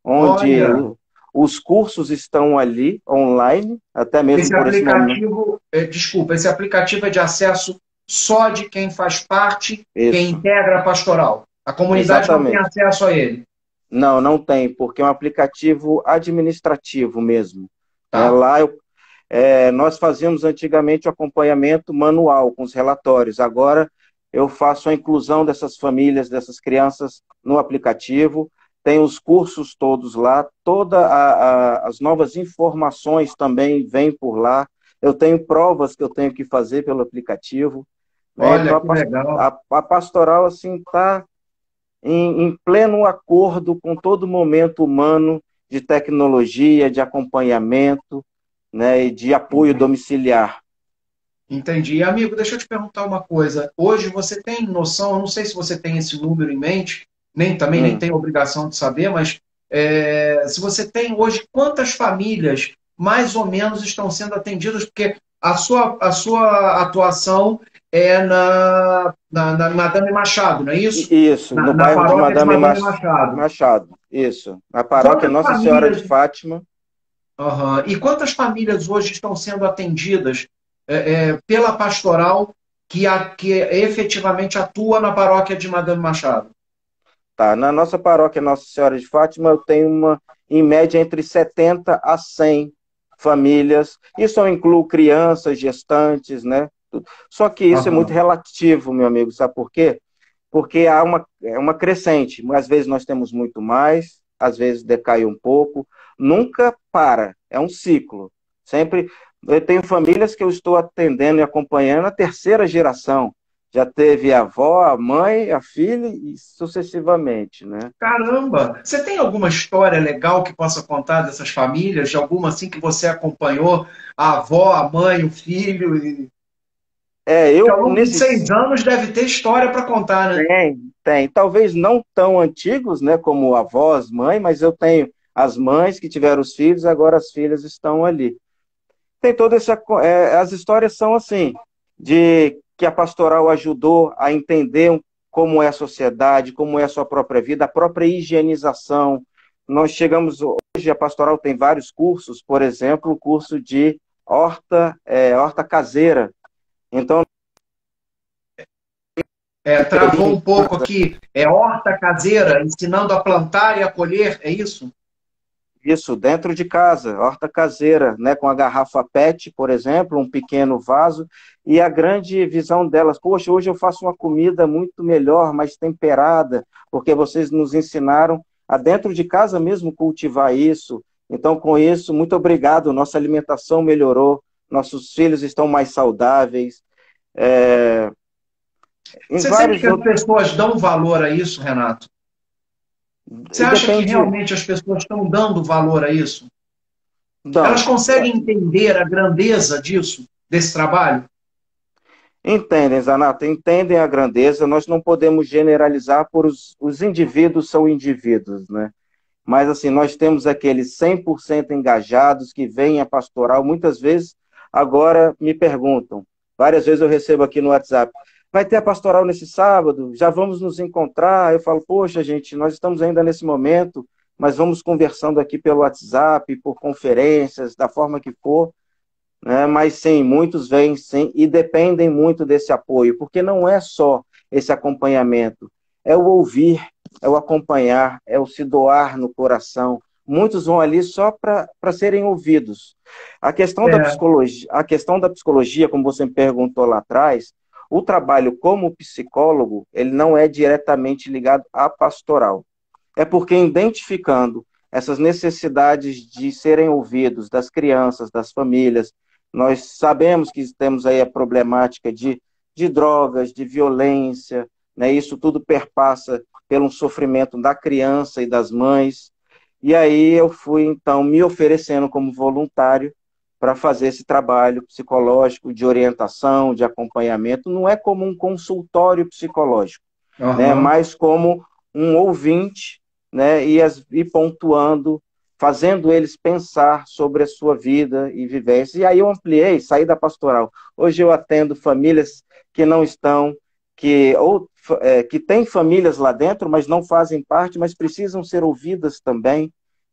onde Olha, os cursos estão ali, online, até mesmo esse por esse momento. aplicativo, desculpa, esse aplicativo é de acesso só de quem faz parte, quem Isso, integra a pastoral. A comunidade não tem exatamente. acesso a ele. Não, não tem, porque é um aplicativo administrativo mesmo. Tá. Lá nós fazíamos antigamente o acompanhamento manual com os relatórios. Agora eu faço a inclusão dessas famílias, dessas crianças no aplicativo. tem os cursos todos lá, as novas informações também vêm por lá. Eu tenho provas que eu tenho que fazer pelo aplicativo, né? Então, Olha que legal. a pastoral assim está em pleno acordo com todo o momento humano de tecnologia, de acompanhamento, né, e de apoio domiciliar. Entendi. Amigo, deixa eu te perguntar uma coisa. Hoje você tem noção, eu não sei se você tem esse número em mente, nem Hum. tem obrigação de saber, mas se você tem hoje, quantas famílias mais ou menos estão sendo atendidas, porque a sua atuação é na Madame Machado, não é isso? Isso, no Na bairro de paróquia de Madame Madame Machado. Machado, isso. Na paróquia Quantas Nossa Senhora de famílias, Fátima. aham, e quantas famílias hoje estão sendo atendidas pela pastoral que efetivamente atua na paróquia de Madame Machado? Tá, na nossa paróquia Nossa Senhora de Fátima, eu tenho em média, entre 70 a 100 famílias. Isso eu incluo crianças, gestantes, né? Só que isso é muito Aham. relativo, meu amigo, sabe por quê? Porque é uma crescente. Às vezes nós temos muito mais, às vezes decai um pouco. Nunca para, é um ciclo. Sempre, eu tenho famílias que eu estou atendendo e acompanhando a terceira geração. Já teve a avó, a mãe, a filha e sucessivamente, né? Caramba! Você tem alguma história legal que possa contar dessas famílias? De alguma assim que você acompanhou? A avó, a mãe, o filho? Que ao Eu longo de nesses 6 anos deve ter história para contar, né? tem, talvez não tão antigos, né, como avós, mãe, mas eu tenho as mães que tiveram os filhos, agora as filhas estão ali. Tem toda essa. As histórias são assim, de que a pastoral ajudou a entender como é a sociedade, como é a sua própria vida, a própria higienização. Nós chegamos hoje, a pastoral tem vários cursos, por exemplo, o curso de horta caseira. Então, Travou um pouco aqui. É horta caseira, ensinando a plantar e a colher, é isso? isso, dentro de casa, horta caseira, né, com a garrafa PET, por exemplo, um pequeno vaso, e a grande visão delas, poxa, hoje eu faço uma comida muito melhor, mais temperada, porque vocês nos ensinaram a dentro de casa mesmo cultivar isso. Então, com isso, muito obrigado, nossa alimentação melhorou, nossos filhos estão mais saudáveis, é, em Você sente vários que as outros, pessoas dão valor a isso, Renato? Você acha que depende, realmente as pessoas estão dando valor a isso? Elas então, conseguem entender a grandeza disso, desse trabalho? entendem, Zanata, entendem a grandeza, nós não podemos generalizar por os indivíduos são indivíduos, né? Mas assim, nós temos aqueles 100% engajados que vêm a pastoral, muitas vezes, agora me perguntam, várias vezes eu recebo aqui no WhatsApp, vai ter a pastoral nesse sábado? Já vamos nos encontrar? Eu falo, poxa, gente, nós estamos ainda nesse momento, mas vamos conversando aqui pelo WhatsApp, por conferências, da forma que for, né? Mas sim, muitos vêm sim e dependem muito desse apoio, porque não é só esse acompanhamento, é o ouvir, é o acompanhar, é o se doar no coração. Muitos vão ali só para serem ouvidos. É, A questão da psicologia, como você me perguntou lá atrás, o trabalho como psicólogo, ele não é diretamente ligado à pastoral. É porque identificando essas necessidades de serem ouvidos das crianças, das famílias, nós sabemos que temos aí a problemática de drogas, de violência, né? Isso tudo perpassa pelo sofrimento da criança e das mães. E aí eu fui, então, me oferecendo como voluntário para fazer esse trabalho psicológico de orientação, de acompanhamento. Não é como um consultório psicológico, né? aham. Mas como um ouvinte, né? E pontuando, fazendo eles pensar sobre a sua vida e vivência. E aí eu ampliei, saí da pastoral. Hoje eu atendo famílias que não estão, que têm famílias lá dentro, mas não fazem parte, mas precisam ser ouvidas também.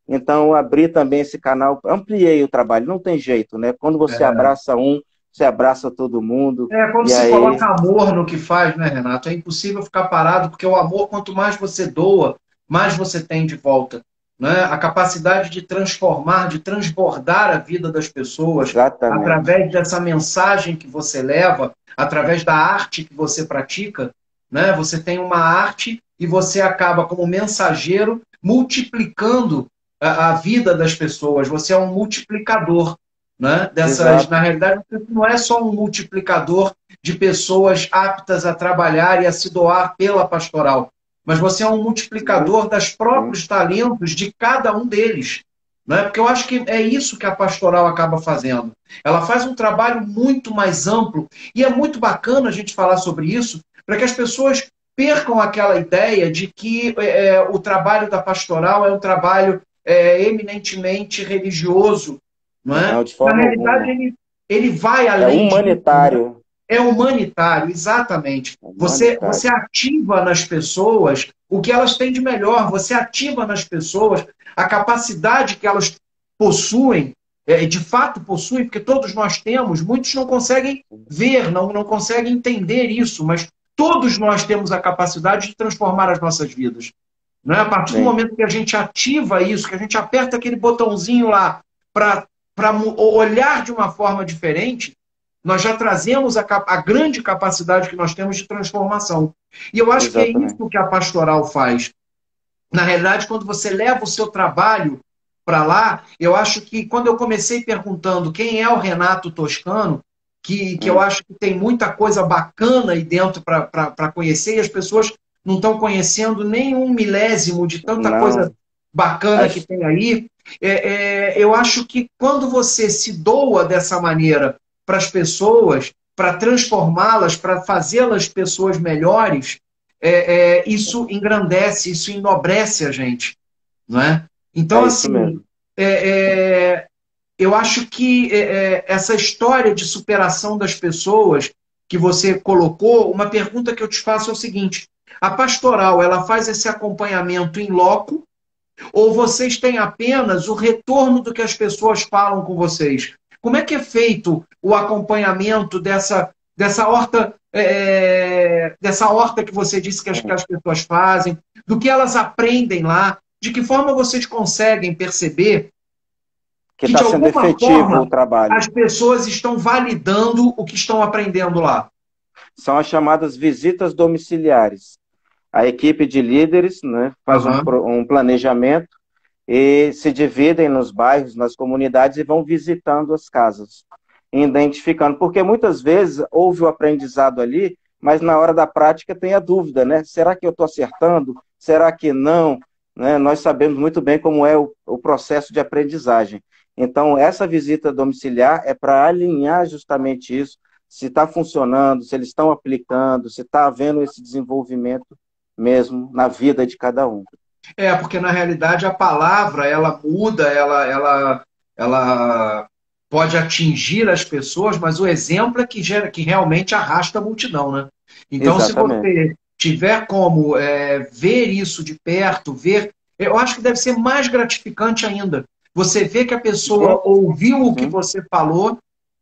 Então, eu abri também esse canal, ampliei o trabalho, não tem jeito, né? Quando você abraça um, você abraça todo mundo, Quando e se aí, coloca amor no que faz, né, Renato? É impossível ficar parado, porque o amor, quanto mais você doa, mais você tem de volta. Né? A capacidade de transformar, de transbordar a vida das pessoas exatamente. através dessa mensagem que você leva, através da arte que você pratica, né? Você tem uma arte e você acaba como mensageiro multiplicando a vida das pessoas, você é um multiplicador, né? Exato. Na realidade, você não é só um multiplicador de pessoas aptas a trabalhar e a se doar pela pastoral, mas você é um Muito, multiplicador dos sim, próprios talentos de cada um deles. Né? Porque eu acho que é isso que a pastoral acaba fazendo. Ela faz um trabalho muito mais amplo e é muito bacana a gente falar sobre isso para que as pessoas percam aquela ideia de que o trabalho da pastoral é um trabalho eminentemente religioso, não é? não, de Na forma realidade, alguma. ele vai É além disso, né? humanitário. É humanitário, exatamente. É Você humanitário. ativa nas pessoas o que elas têm de melhor, você ativa nas pessoas a capacidade que elas possuem, de fato possuem, porque todos nós temos, muitos não conseguem ver, não conseguem entender isso, mas todos nós temos a capacidade de transformar as nossas vidas. Não é? A partir do Sim, momento que a gente ativa isso, que a gente aperta aquele botãozinho lá para olhar de uma forma diferente, nós já trazemos a grande capacidade que nós temos de transformação. E eu acho que é exatamente. isso que a pastoral faz. Na realidade, quando você leva o seu trabalho para lá, eu acho que quando eu comecei perguntando quem é o Renato Toscano, que eu Hum. acho que tem muita coisa bacana aí dentro para conhecer, e as pessoas não estão conhecendo nem um milésimo de tanta coisa Não. bacana que As- tem aí. Eu acho que quando você se doa dessa maneira para as pessoas, para transformá-las, para fazê-las pessoas melhores, isso engrandece, isso enobrece a gente, não é? Então, É isso assim, mesmo. é, é, eu acho que essa história de superação das pessoas que você colocou, uma pergunta que eu te faço é o seguinte: a pastoral, ela faz esse acompanhamento em loco ou vocês têm apenas o retorno do que as pessoas falam com vocês? Como é que é feito o acompanhamento dessa horta que você disse que Hum. as pessoas fazem, do que elas aprendem lá? De que forma vocês conseguem perceber Que que, de está sendo alguma efetivo o forma, trabalho. as pessoas estão validando o que estão aprendendo lá? São as chamadas visitas domiciliares. A equipe de líderes, né, faz Aham. um planejamento e se dividem nos bairros, nas comunidades e vão visitando as casas, identificando, porque muitas vezes houve o aprendizado ali, mas na hora da prática tem a dúvida, né? Será que eu estou acertando? Será que não? Né? Nós sabemos muito bem como é o processo de aprendizagem. Então, essa visita domiciliar é para alinhar justamente isso, se está funcionando, se eles estão aplicando, se está havendo esse desenvolvimento mesmo na vida de cada um. Porque na realidade a palavra ela muda, ela pode atingir as pessoas, mas o exemplo é que realmente arrasta a multidão, né? Então, se Exatamente. você tiver como ver isso de perto, eu acho que deve ser mais gratificante ainda. Você vê que a pessoa Muito, ouviu o que sim. você falou,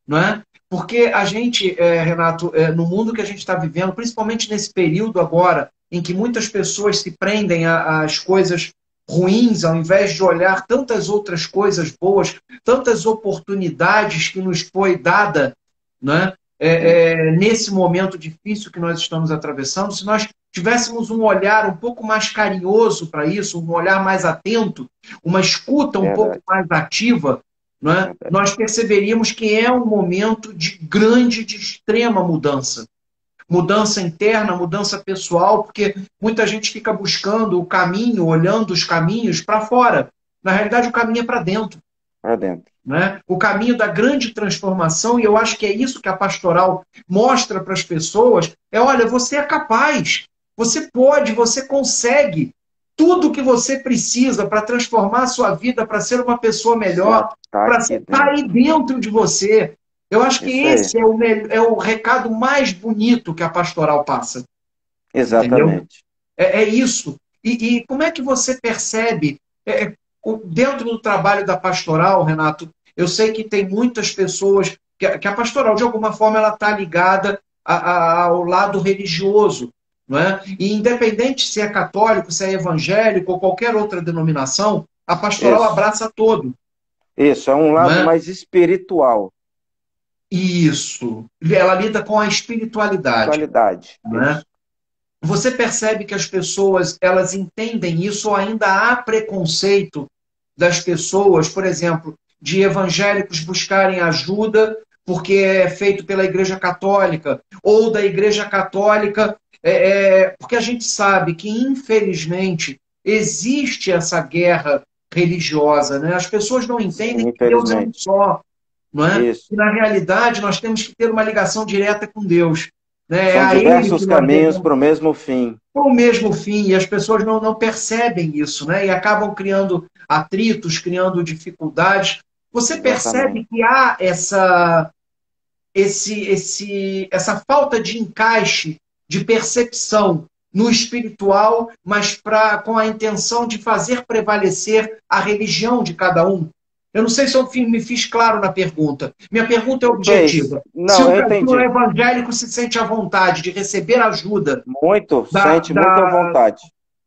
não é? Porque a gente, Renato, no mundo que a gente está vivendo, principalmente nesse período agora, em que muitas pessoas se prendem às coisas ruins, ao invés de olhar tantas outras coisas boas, tantas oportunidades que nos foi dada, né? Sim, Nesse momento difícil que nós estamos atravessando, se nós tivéssemos um olhar um pouco mais carinhoso para isso, um olhar mais atento, uma escuta um pouco verdade, mais ativa, né? verdade. Nós perceberíamos que é um momento de extrema mudança. Mudança interna, mudança pessoal, porque muita gente fica buscando o caminho, olhando os caminhos para fora. Na realidade, o caminho é para dentro. Para dentro. Né? O caminho da grande transformação, e eu acho que é isso que a pastoral mostra para as pessoas, olha, você é capaz, você pode, você consegue tudo o que você precisa para transformar a sua vida, para ser uma pessoa melhor, Já está para aqui estar aí dentro. dentro de você. Eu acho que Isso aí. esse é o recado mais bonito que a pastoral passa, entendeu? Exatamente. É isso. E como é que você percebe, dentro do trabalho da pastoral, Renato, eu sei que tem muitas pessoas, que a pastoral, de alguma forma, ela está ligada ao lado religioso. Não é? E independente se é católico, se é evangélico ou qualquer outra denominação, a pastoral Isso. abraça todo. Isso, é um Não lado é? mais espiritual. Isso. Ela lida com a espiritualidade. Espiritualidade. Não é? Isso. Você percebe que as pessoas, elas entendem isso ou ainda há preconceito das pessoas, por exemplo, de evangélicos buscarem ajuda porque é feito pela Igreja Católica, ou da Igreja Católica, porque a gente sabe que, infelizmente, existe essa guerra religiosa, né? As pessoas não entendem Sim, que Deus é um infelizmente. só, não é? Isso. E, na realidade, nós temos que ter uma ligação direta com Deus. Né? É São a Ele que diversos nós caminhos devemos para o mesmo fim. o mesmo fim, e as pessoas não percebem isso, né? E acabam criando atritos, criando dificuldades. Você Exatamente. percebe que há essa falta de encaixe, de percepção no espiritual, mas com a intenção de fazer prevalecer a religião de cada um? Eu não sei se eu me fiz claro na pergunta. Minha pergunta é Fez. objetiva. Se Não, o, eu se o entendi. evangélico se sente à vontade de receber ajuda Muito, da, sente muito à da, vontade.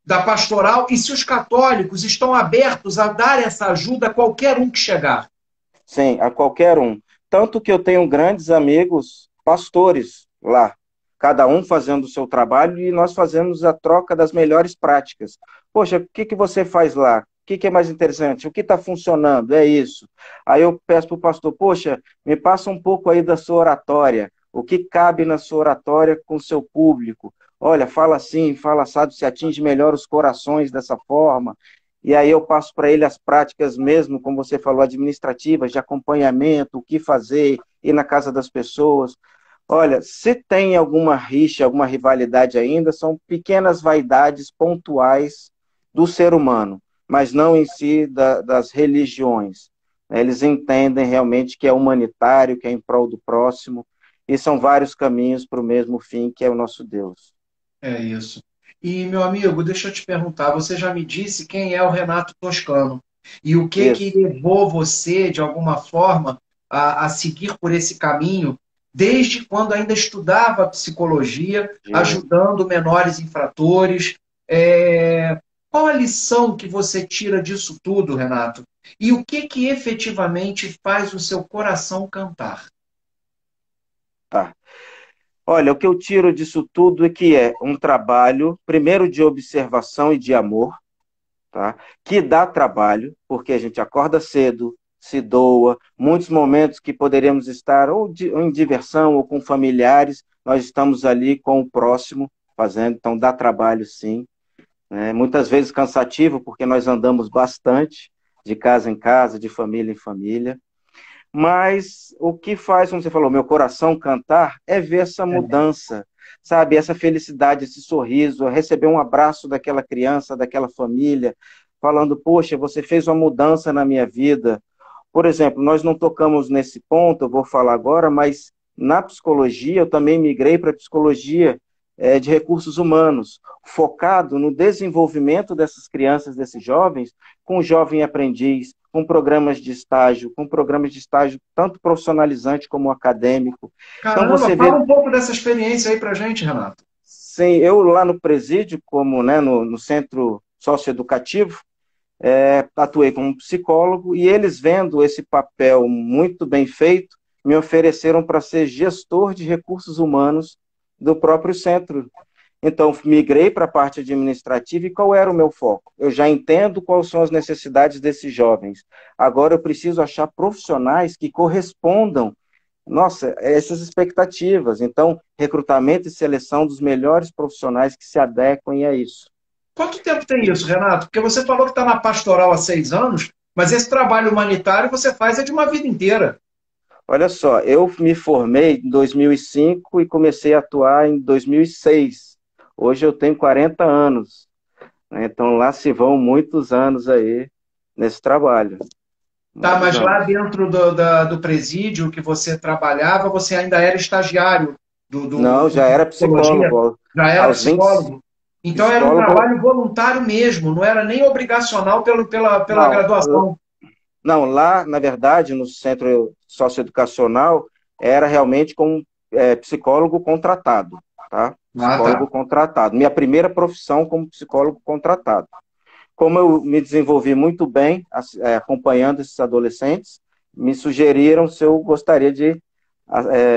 da pastoral, e se os católicos estão abertos a dar essa ajuda a qualquer um que chegar. Sim, a qualquer um. Tanto que eu tenho grandes amigos pastores lá, cada um fazendo o seu trabalho e nós fazemos a troca das melhores práticas. Poxa, o que que você faz lá? O que que é mais interessante? O que está funcionando? É isso. Aí eu peço para o pastor, poxa, me passa um pouco aí da sua oratória. O que cabe na sua oratória com o seu público? Olha, fala assim, fala assado, se atinge melhor os corações dessa forma. E aí eu passo para ele as práticas mesmo, como você falou, administrativas, de acompanhamento, o que fazer, ir na casa das pessoas. Olha, se tem alguma rixa, alguma rivalidade ainda, são pequenas vaidades pontuais do ser humano, mas não em si das religiões. Eles entendem realmente que é humanitário, que é em prol do próximo, e são vários caminhos para o mesmo fim, que é o nosso Deus. É isso. E, meu amigo, deixa eu te perguntar, você já me disse quem é o Renato Toscano e o que Isso. levou você, de alguma forma, a seguir por esse caminho, desde quando ainda estudava psicologia, ajudando menores infratores. Qual a lição que você tira disso tudo, Renato? E o que efetivamente faz o seu coração cantar? Tá. Olha, o que eu tiro disso tudo é que é um trabalho, primeiro de observação e de amor, tá? Que dá trabalho, porque a gente acorda cedo, se doa, muitos momentos que poderíamos estar ou em diversão ou com familiares, nós estamos ali com o próximo fazendo, então dá trabalho sim, né? Muitas vezes cansativo, porque nós andamos bastante, de casa em casa, de família em família, mas o que faz, como você falou, meu coração cantar é ver essa mudança, sabe? Essa felicidade, esse sorriso, receber um abraço daquela criança, daquela família, falando: poxa, você fez uma mudança na minha vida. Por exemplo, nós não tocamos nesse ponto, eu vou falar agora, mas na psicologia eu também migrei para a psicologia de recursos humanos, focado no desenvolvimento dessas crianças, desses jovens, com o jovem aprendiz, com programas de estágio tanto profissionalizante como acadêmico. Então Caramba, você fala vê, um pouco dessa experiência aí pra gente, Renato. sim, eu lá no presídio, como né, no centro socioeducativo, atuei como psicólogo e eles vendo esse papel muito bem feito, me ofereceram para ser gestor de recursos humanos do próprio centro. Então, migrei para a parte administrativa e qual era o meu foco? Eu já entendo quais são as necessidades desses jovens. Agora eu preciso achar profissionais que correspondam, nossa, a essas expectativas. Então, recrutamento e seleção dos melhores profissionais que se adequem a isso. Quanto tempo tem isso, Renato? Porque você falou que está na pastoral há 6 anos, mas esse trabalho humanitário você faz é de uma vida inteira. Olha só, eu me formei em 2005 e comecei a atuar em 2006. Hoje eu tenho 40 anos, né? Então lá se vão muitos anos aí nesse trabalho. Tá, Muitos mas lá anos. dentro do presídio que você trabalhava, você ainda era estagiário do Não, curso já de era psicologia, psicólogo. já era Aos 20, psicólogo. Então era um psicólogo, trabalho voluntário mesmo, não era nem obrigacional pela não, graduação. não, lá, na verdade, no centro socioeducacional, era realmente como psicólogo contratado, tá? Ah, Psicólogo tá. contratado. Minha primeira profissão como psicólogo contratado. Como eu me desenvolvi muito bem acompanhando esses adolescentes, me sugeriram se eu gostaria de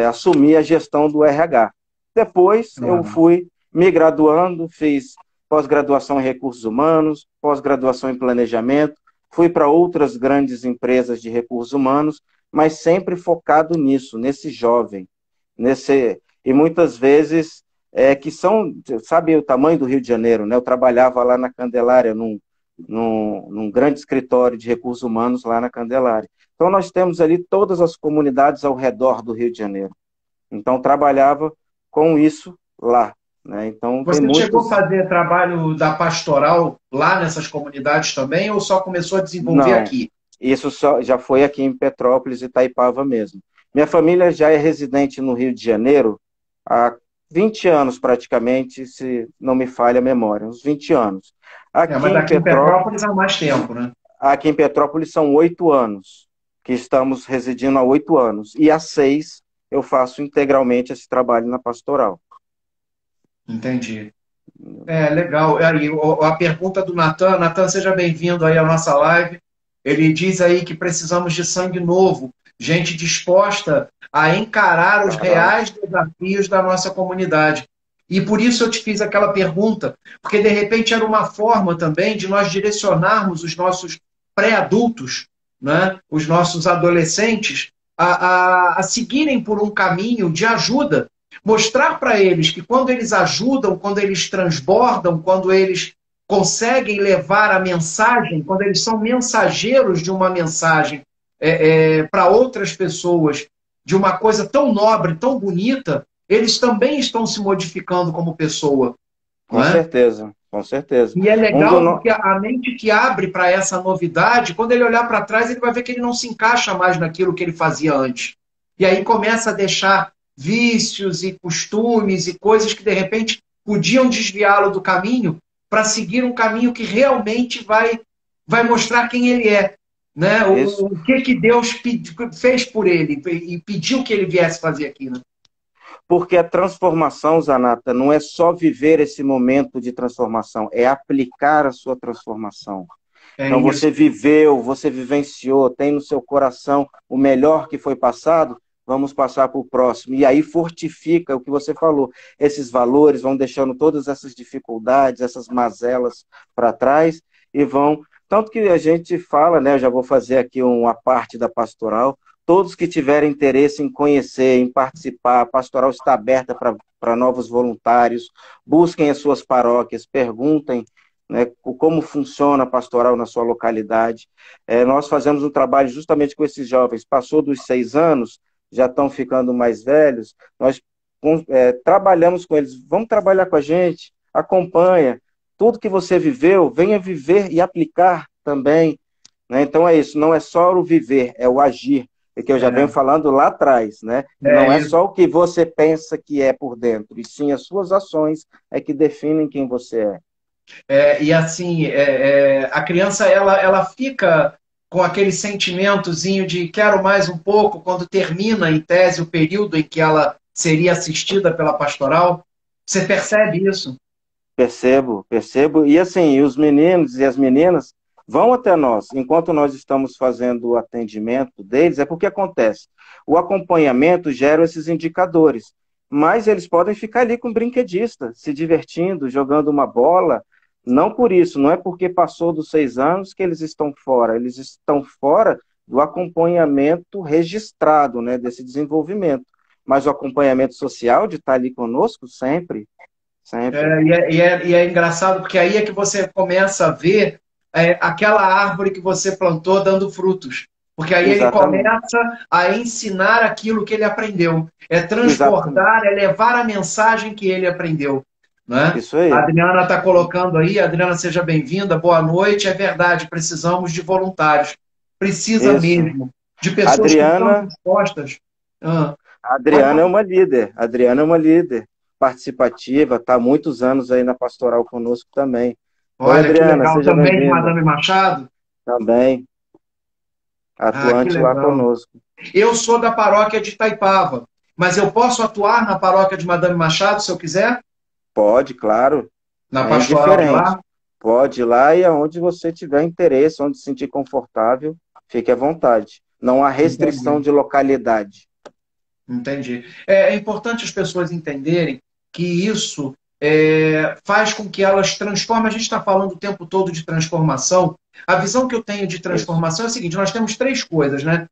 assumir a gestão do RH. Depois eu Ah, fui me graduando, fiz pós-graduação em recursos humanos, pós-graduação em planejamento, fui para outras grandes empresas de recursos humanos, mas sempre focado nisso, nesse jovem, e muitas vezes que são, sabe o tamanho do Rio de Janeiro, né? Eu trabalhava lá na Candelária, num grande escritório de recursos humanos lá na Candelária. Então nós temos ali todas as comunidades ao redor do Rio de Janeiro. Então trabalhava com isso lá, né? Então tem Você chegou a muitos. fazer trabalho da pastoral lá nessas comunidades também, ou só começou a desenvolver Não, aqui? isso já foi aqui em Petrópolis e Itaipava mesmo. Minha família já é residente no Rio de Janeiro há 20 anos praticamente, se não me falha a memória, uns 20 anos. Mas aqui em Petrópolis há mais tempo, né? Aqui em Petrópolis são 8 anos, que estamos residindo há 8 anos. E há 6 eu faço integralmente esse trabalho na pastoral. Entendi. Legal. Aí, a pergunta do Natan. Natan, seja bem-vindo aí à nossa live. Ele diz aí que precisamos de sangue novo, gente disposta a encarar os reais desafios da nossa comunidade. E por isso eu te fiz aquela pergunta, porque de repente era uma forma também de nós direcionarmos os nossos pré-adultos, né, os nossos adolescentes, a seguirem por um caminho de ajuda. Mostrar para eles que quando eles ajudam, quando eles transbordam, quando eles conseguem levar a mensagem, quando eles são mensageiros de uma mensagem para outras pessoas, de uma coisa tão nobre, tão bonita, eles também estão se modificando como pessoa. Com certeza, com certeza. E é legal porque a mente que abre para essa novidade, quando ele olhar para trás, ele vai ver que ele não se encaixa mais naquilo que ele fazia antes. E aí começa a deixar vícios e costumes e coisas que, de repente, podiam desviá-lo do caminho para seguir um caminho que realmente vai mostrar quem ele é. Né? O que Deus fez por ele e pediu que ele viesse fazer aqui. Né? Porque a transformação, Zanata, não é só viver esse momento de transformação, é aplicar a sua transformação. Então isso. você viveu, você vivenciou, tem no seu coração o melhor que foi passado, vamos passar para o próximo. E aí fortifica o que você falou. Esses valores vão deixando todas essas dificuldades, essas mazelas para trás e vão... Tanto que a gente fala, né? Eu já vou fazer aqui uma parte da pastoral. Todos que tiverem interesse em conhecer, em participar, a pastoral está aberta para novos voluntários. Busquem as suas paróquias, perguntem, né, como funciona a pastoral na sua localidade. Nós fazemos um trabalho justamente com esses jovens. Passou dos 6 anos, já estão ficando mais velhos, nós trabalhamos com eles. Vamos trabalhar com a gente, acompanha. Tudo que você viveu, venha viver e aplicar também. Né? Então é isso, não é só o viver, é o agir. É que eu já venho falando lá atrás, né? Não é só o que você pensa que é por dentro, e sim as suas ações é que definem quem você é. E assim, a criança ela fica com aquele sentimentozinho de quero mais um pouco quando termina, em tese, o período em que ela seria assistida pela pastoral. Você percebe isso? Percebo, percebo. E assim, os meninos e as meninas vão até nós. Enquanto nós estamos fazendo o atendimento deles, é porque acontece. O acompanhamento gera esses indicadores. Mas eles podem ficar ali com o brinquedista, se divertindo, jogando uma bola. Não por isso, não é porque passou dos 6 anos que eles estão fora. Eles estão fora do acompanhamento registrado, né, desse desenvolvimento. Mas o acompanhamento social de estar ali conosco sempre. E é engraçado porque aí é que você começa a ver aquela árvore que você plantou dando frutos. Porque aí Exatamente. ele começa a ensinar aquilo que ele aprendeu. É transbordar, Exatamente. é levar a mensagem que ele aprendeu. Né? Isso aí. A Adriana está colocando aí, Adriana, seja bem-vinda, boa noite. É verdade, precisamos de voluntários. Precisa Isso. mesmo. De pessoas que estão dispostas. A Adriana é uma líder. A Adriana é uma líder participativa, está há muitos anos aí na pastoral conosco também. Olha, Adriana, que legal. seja Também de bem-vinda. Madame Machado? Também. Atuante lá conosco. Eu sou da paróquia de Itaipava, mas eu posso atuar na paróquia de Madame Machado, se eu quiser? Pode, claro. Na pastoral de lá? Pode ir lá e aonde você tiver interesse, onde se sentir confortável, fique à vontade. Não há restrição de localidade. Entendi. É importante as pessoas entenderem que isso faz com que elas transformem. A gente está falando o tempo todo de transformação. A visão que eu tenho de Isso, transformação é a seguinte: nós temos três coisas, né?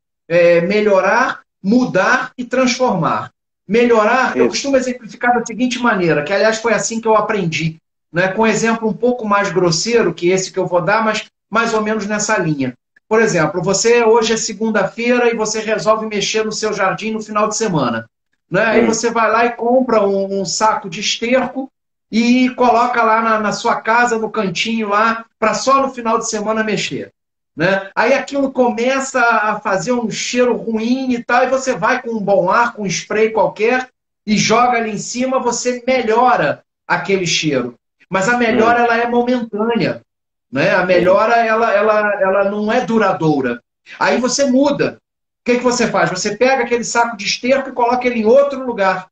Melhorar, mudar e transformar. Melhorar, eu isso. costumo exemplificar da seguinte maneira, que aliás foi assim que eu aprendi, né? Com um exemplo um pouco mais grosseiro que esse que eu vou dar, mas mais ou menos nessa linha. Por exemplo, você hoje é segunda-feira e você resolve mexer no seu jardim no final de semana. Né? Aí Sim, você vai lá e compra um saco de esterco e coloca lá na sua casa, no cantinho lá, para só no final de semana mexer. Né? Aí aquilo começa a fazer um cheiro ruim e tal, e você vai com um bom ar, com um spray qualquer, e joga ali em cima, você melhora aquele cheiro. Mas a melhora ela é momentânea. Né? A sim, melhora ela não é duradoura. Aí você muda. O que você faz? Você pega aquele saco de esterco e coloca ele em outro lugar,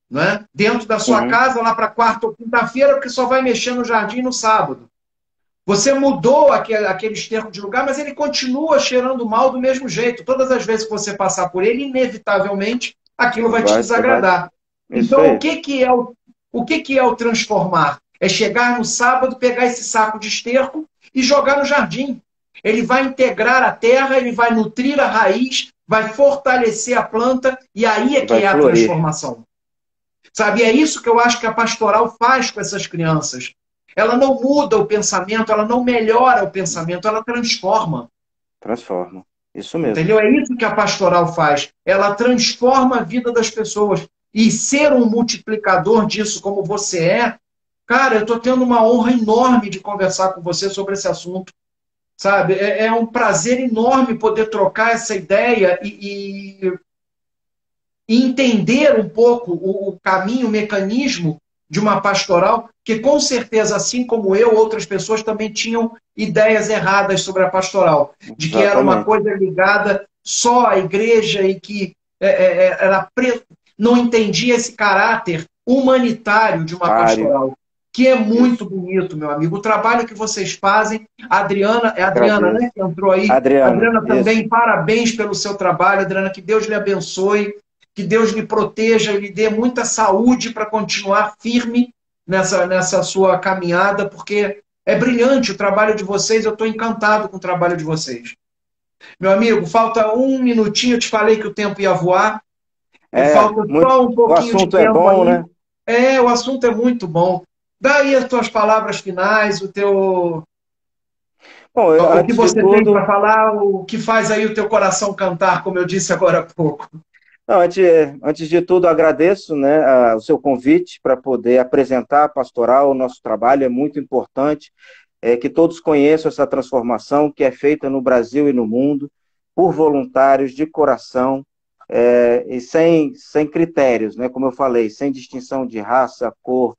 né? Dentro da sua uhum, casa, lá para quarta ou quinta-feira, porque só vai mexer no jardim no sábado. Você mudou aquele esterco de lugar, mas ele continua cheirando mal do mesmo jeito. Todas as vezes que você passar por ele, inevitavelmente, aquilo vai te vai, desagradar. isso Então, aí, o que é o transformar? É chegar no sábado, pegar esse saco de esterco e jogar no jardim. Ele vai integrar a terra, ele vai nutrir a raiz, vai fortalecer a planta, e aí é que vai é a florir, transformação. Sabe? E é isso que eu acho que a pastoral faz com essas crianças. Ela não muda o pensamento, ela não melhora o pensamento, ela transforma. transforma. Isso mesmo. Entendeu? É isso que a pastoral faz. Ela transforma a vida das pessoas. E ser um multiplicador disso, como você é, cara, eu estou tendo uma honra enorme de conversar com você sobre esse assunto. Sabe? É um prazer enorme poder trocar essa ideia e entender um pouco o caminho, o mecanismo de uma pastoral, que com certeza, assim como eu, outras pessoas também tinham ideias erradas sobre a pastoral, de que era uma Exatamente. coisa ligada só à igreja e que não entendia esse caráter humanitário de uma Mário, pastoral, que é muito isso. bonito, meu amigo. O trabalho que vocês fazem, é a Adriana, né, Agradeço. que entrou aí. Adriana, Adriana isso. também, parabéns pelo seu trabalho, Adriana, que Deus lhe abençoe, que Deus lhe proteja e lhe dê muita saúde para continuar firme nessa sua caminhada, porque é brilhante o trabalho de vocês, eu estou encantado com o trabalho de vocês. Meu amigo, falta um minutinho, eu te falei que o tempo ia voar, falta Muito, só um o pouquinho de assunto é tempo bom, aí. né? O assunto é muito bom. Dá aí as tuas palavras finais, Bom, o que antes de você tem para tudo, falar, o que faz aí o teu coração cantar, como eu disse agora há pouco. não, antes de tudo, agradeço, né, o seu convite para poder apresentar a pastoral, o nosso trabalho é muito importante, que todos conheçam essa transformação que é feita no Brasil e no mundo, por voluntários, de coração, e sem critérios, né, como eu falei, sem distinção de raça, cor,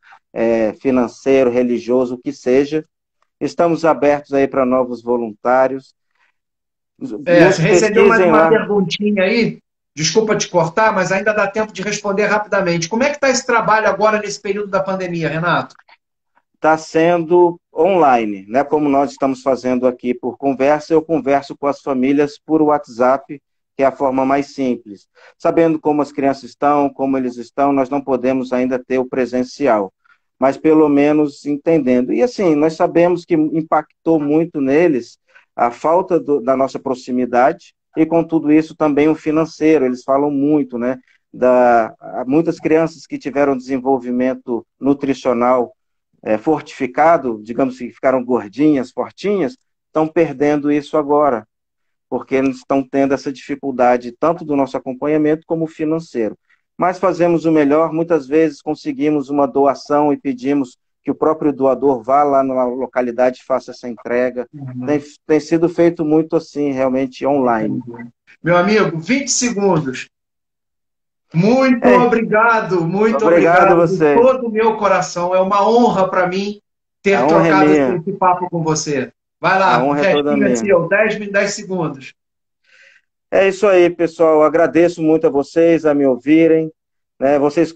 financeiro, religioso, o que seja. Estamos abertos aí para novos voluntários. Você Nos recebeu mais pesquisem uma lá. perguntinha aí, desculpa te cortar, mas ainda dá tempo de responder rapidamente. Como é que está esse trabalho agora nesse período da pandemia, Renato? Está sendo online, né? Como nós estamos fazendo aqui por conversa, eu converso com as famílias por WhatsApp, que é a forma mais simples. Sabendo como as crianças estão, como eles estão, nós não podemos ainda ter o presencial, mas pelo menos entendendo. E assim, nós sabemos que impactou muito neles a falta da nossa proximidade e com tudo isso também o financeiro. Eles falam muito, né? Muitas crianças que tiveram desenvolvimento nutricional fortificado, digamos que ficaram gordinhas, fortinhas, estão perdendo isso agora, porque eles estão tendo essa dificuldade tanto do nosso acompanhamento como financeiro. Mas fazemos o melhor, muitas vezes conseguimos uma doação e pedimos que o próprio doador vá lá na localidade e faça essa entrega. Tem sido feito muito assim, realmente online. Meu amigo, 20 segundos. É, Muito obrigado a obrigado de você. todo o meu coração. É uma honra para mim A ter honra é trocado minha. esse papo com você. Vai A lá, o honra é toda restinho é minha. seu, 10 segundos. É isso aí, pessoal. Agradeço muito a vocês a me ouvirem, né? Vocês